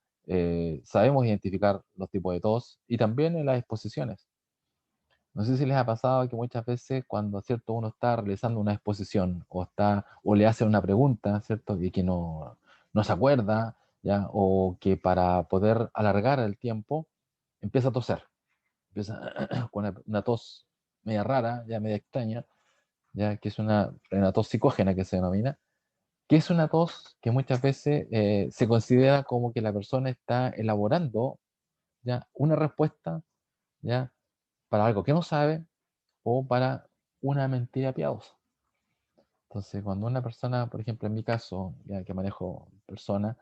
Sabemos identificar los tipos de tos y también en las exposiciones. No sé si les ha pasado que muchas veces cuando, ¿cierto?, uno está realizando una exposición o le hace una pregunta, ¿cierto?, y que no se acuerda, ¿ya? O que para poder alargar el tiempo empieza a toser, empieza con una tos media rara, ya media extraña, ya que es una tos psicógena que se denomina, que es una tos que muchas veces se considera como que la persona está elaborando ya una respuesta ya para algo que no sabe o para una mentira piadosa. Entonces, cuando una persona, por ejemplo, en mi caso, ya que manejo personas,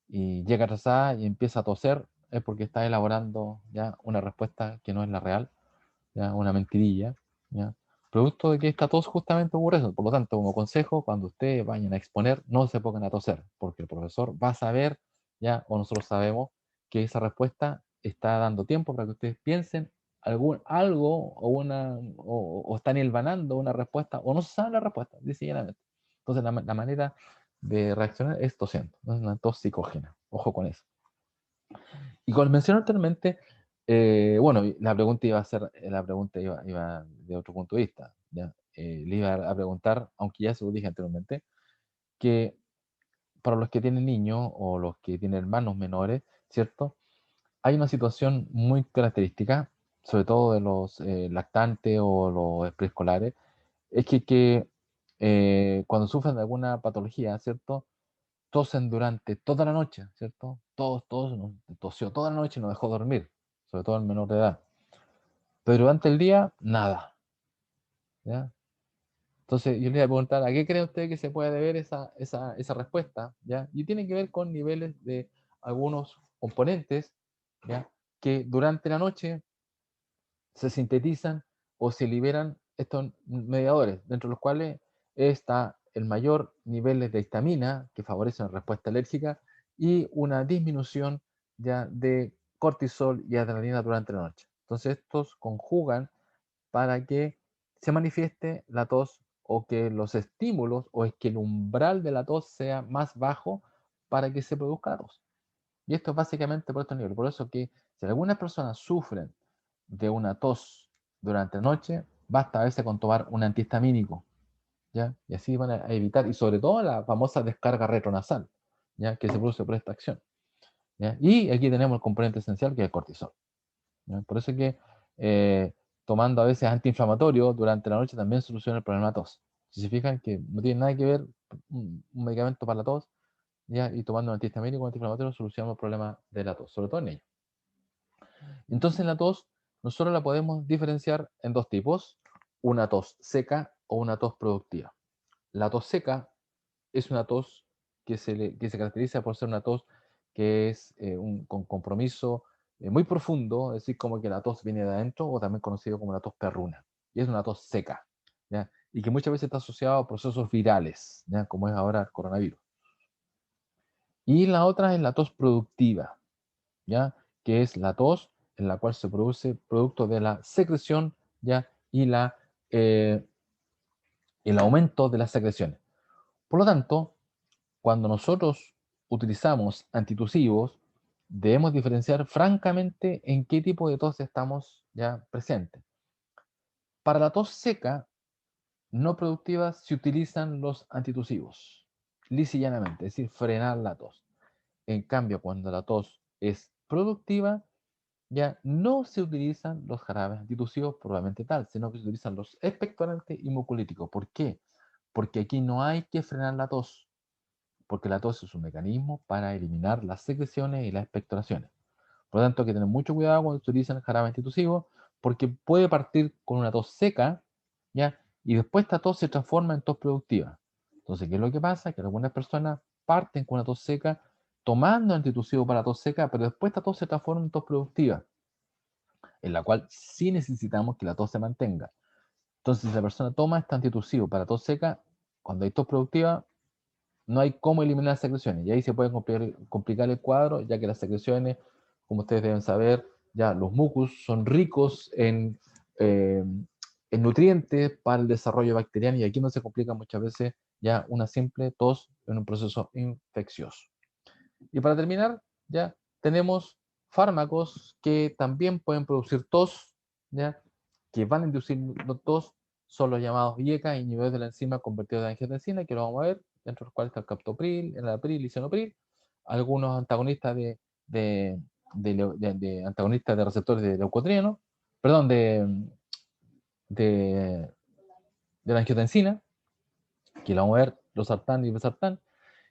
y llega atrasada y empieza a toser, es porque está elaborando ya una respuesta que no es la real, ya una mentirilla, ya. Producto de que esta tos justamente ocurre eso. Por lo tanto, como consejo, cuando ustedes vayan a exponer, no se pongan a toser, porque el profesor va a saber, ya, o nosotros sabemos, que esa respuesta está dando tiempo para que ustedes piensen algo o están hilvanando una respuesta o no se sabe la respuesta, dice llanamente. Entonces la manera de reaccionar es tosiendo, no es una tos psicógena, ojo con eso. Y como mencioné anteriormente, bueno, la pregunta iba a ser, la pregunta iba de otro punto de vista, ¿ya? le iba a preguntar, aunque ya se lo dije anteriormente, que para los que tienen niños o los que tienen hermanos menores, ¿cierto? Hay una situación muy característica, sobre todo de los lactantes o los preescolares, es que cuando sufren de alguna patología, ¿cierto? Tosen durante toda la noche, ¿cierto? Todos, tosió toda la noche y no dejó dormir, sobre todo el menor de edad. Pero durante el día, nada, ¿ya? Entonces, yo le voy a preguntar, ¿a qué cree usted que se puede deber esa respuesta? ¿Ya? Y tiene que ver con niveles de algunos componentes, ¿ya? Que durante la noche se sintetizan o se liberan estos mediadores, dentro de los cuales está el mayor nivel de histamina, que favorece la respuesta alérgica, y una disminución ya de cortisol y adrenalina durante la noche. Entonces, estos conjugan para que se manifieste la tos o que los estímulos o es que el umbral de la tos sea más bajo para que se produzca la tos. Y esto es básicamente por estos niveles. Por eso que si algunas personas sufren de una tos durante la noche, basta a veces con tomar un antihistamínico, ¿ya? Y así van a evitar, y sobre todo la famosa descarga retronasal, ¿ya? Que se produce por esta acción, ¿ya? Y aquí tenemos el componente esencial que es el cortisol, ¿ya? Por eso es que tomando a veces antiinflamatorios durante la noche también soluciona el problema de tos. Si se fijan que no tiene nada que ver un medicamento para la tos, ¿ya? Y tomando un antihistamínico o antiinflamatorio solucionamos el problema de la tos, sobre todo en niños. Entonces la tos nosotros la podemos diferenciar en dos tipos, una tos seca o una tos productiva. La tos seca es una tos que se caracteriza por ser una tos que es con compromiso muy profundo, es decir, como que la tos viene de adentro, o también conocido como la tos perruna. Y es una tos seca, ¿ya? Y que muchas veces está asociado a procesos virales, ¿ya? Como es ahora el coronavirus. Y la otra es la tos productiva, ¿ya? Que es la tos en la cual se produce producto de la secreción, ¿ya? Y el aumento de las secreciones. Por lo tanto, cuando nosotros utilizamos antitusivos, debemos diferenciar francamente en qué tipo de tos estamos ya presentes. Para la tos seca, no productiva, se utilizan los antitusivos, lisa y llanamente, es decir, frenar la tos. En cambio, cuando la tos es productiva, ya no se utilizan los jarabes antitusivos probablemente tal, sino que se utilizan los expectorantes y mucolíticos. ¿Por qué? Porque aquí no hay que frenar la tos, porque la tos es un mecanismo para eliminar las secreciones y las expectoraciones. Por lo tanto, hay que tener mucho cuidado cuando se utilizan jarabes antitusivos, porque puede partir con una tos seca, ¿ya? Y después esta tos se transforma en tos productiva. Entonces, ¿qué es lo que pasa? Que algunas personas parten con una tos seca, tomando antitusivo para tos seca, pero después esta tos se transforma en tos productiva, en la cual sí necesitamos que la tos se mantenga. Entonces, si la persona toma este antitusivo para tos seca, cuando hay tos productiva, no hay cómo eliminar las secreciones. Y ahí se puede complicar el cuadro, ya que las secreciones, como ustedes deben saber, ya los mucus son ricos en nutrientes para el desarrollo bacteriano, y aquí no se complica muchas veces ya una simple tos en un proceso infeccioso. Y para terminar, ya tenemos fármacos que también pueden producir tos, ¿ya? Que van a inducir tos, son los llamados IECA, inhibidores de la enzima convertida de angiotensina, que lo vamos a ver, dentro de los cuales está el captopril, el enalapril, lisinopril, algunos antagonistas de antagonistas de receptores de leucotrieno, perdón, de, de la angiotensina, que lo vamos a ver, los sartán y irbesartán,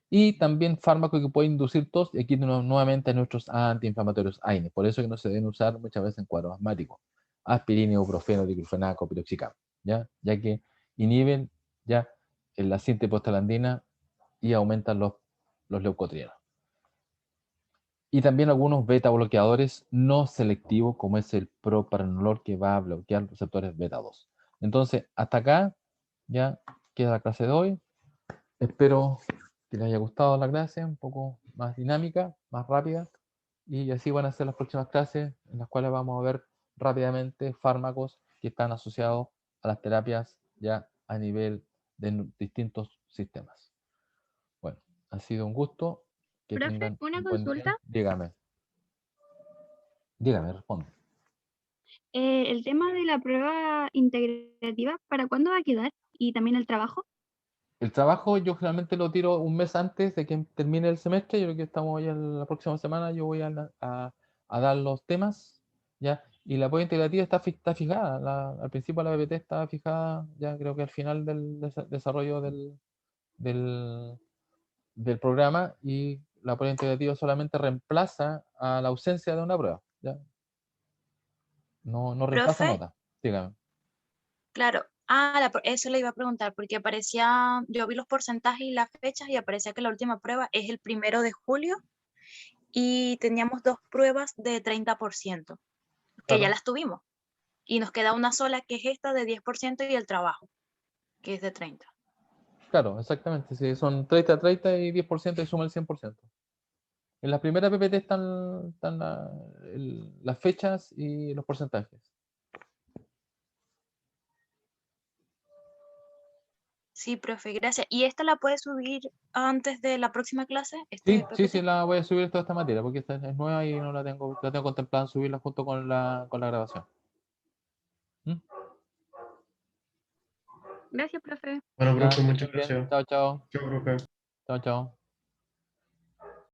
y también fármacos que pueden inducir tos, y aquí nuevamente nuestros antiinflamatorios AINE. Por eso que no se deben usar muchas veces en cuadros asmáticos. Aspirina, ibuprofeno, diclofenaco, piroxicam, ya que inhiben ya la síntesis prostaglandina y aumentan los leucotrienos. Y también algunos beta bloqueadores no selectivos, como es el propranolol, que va a bloquear los receptores beta 2. Entonces, hasta acá ya queda la clase de hoy. Espero que les haya gustado la clase, un poco más dinámica, más rápida, y así van a ser las próximas clases, en las cuales vamos a ver rápidamente fármacos que están asociados a las terapias ya a nivel de distintos sistemas. Bueno, ha sido un gusto. Que Profe, tengan una un buen día. consulta. Dígame, responde. El tema de la prueba integrativa, ¿para cuándo va a quedar? Y también el trabajo. El trabajo yo generalmente lo tiro un mes antes de que termine el semestre. Yo creo que estamos ya en la próxima semana. Yo voy a dar los temas, ¿ya? Y la prueba integrativa está fijada. Al principio la PPT estaba fijada, ya creo que al final del desarrollo del, del programa, y la prueba integrativa solamente reemplaza a la ausencia de una prueba, ¿ya? No reemplaza Profe, nota. Dígame. claro. Eso le iba a preguntar, porque aparecía, yo vi los porcentajes y las fechas y aparecía que la última prueba es el 1 de julio y teníamos 2 pruebas de 30%, que ya Claro. las tuvimos. Y nos queda una sola, que es esta de 10% y el trabajo, que es de 30%. Claro, exactamente. Sí, son 30 y 10% y suma el 100%. En la primera PPT están las fechas y los porcentajes. Sí, profe, gracias. ¿Y esta la puede subir antes de la próxima clase, Sí, este sí, PPT? sí, la voy a subir toda esta materia porque esta es nueva y no la tengo contemplada en subirla junto con la grabación. ¿Mm? Gracias, profe. Bueno, Ya, profe, que muchas estén bien. gracias. Chao, chao. Chao, profe. Chao, chao.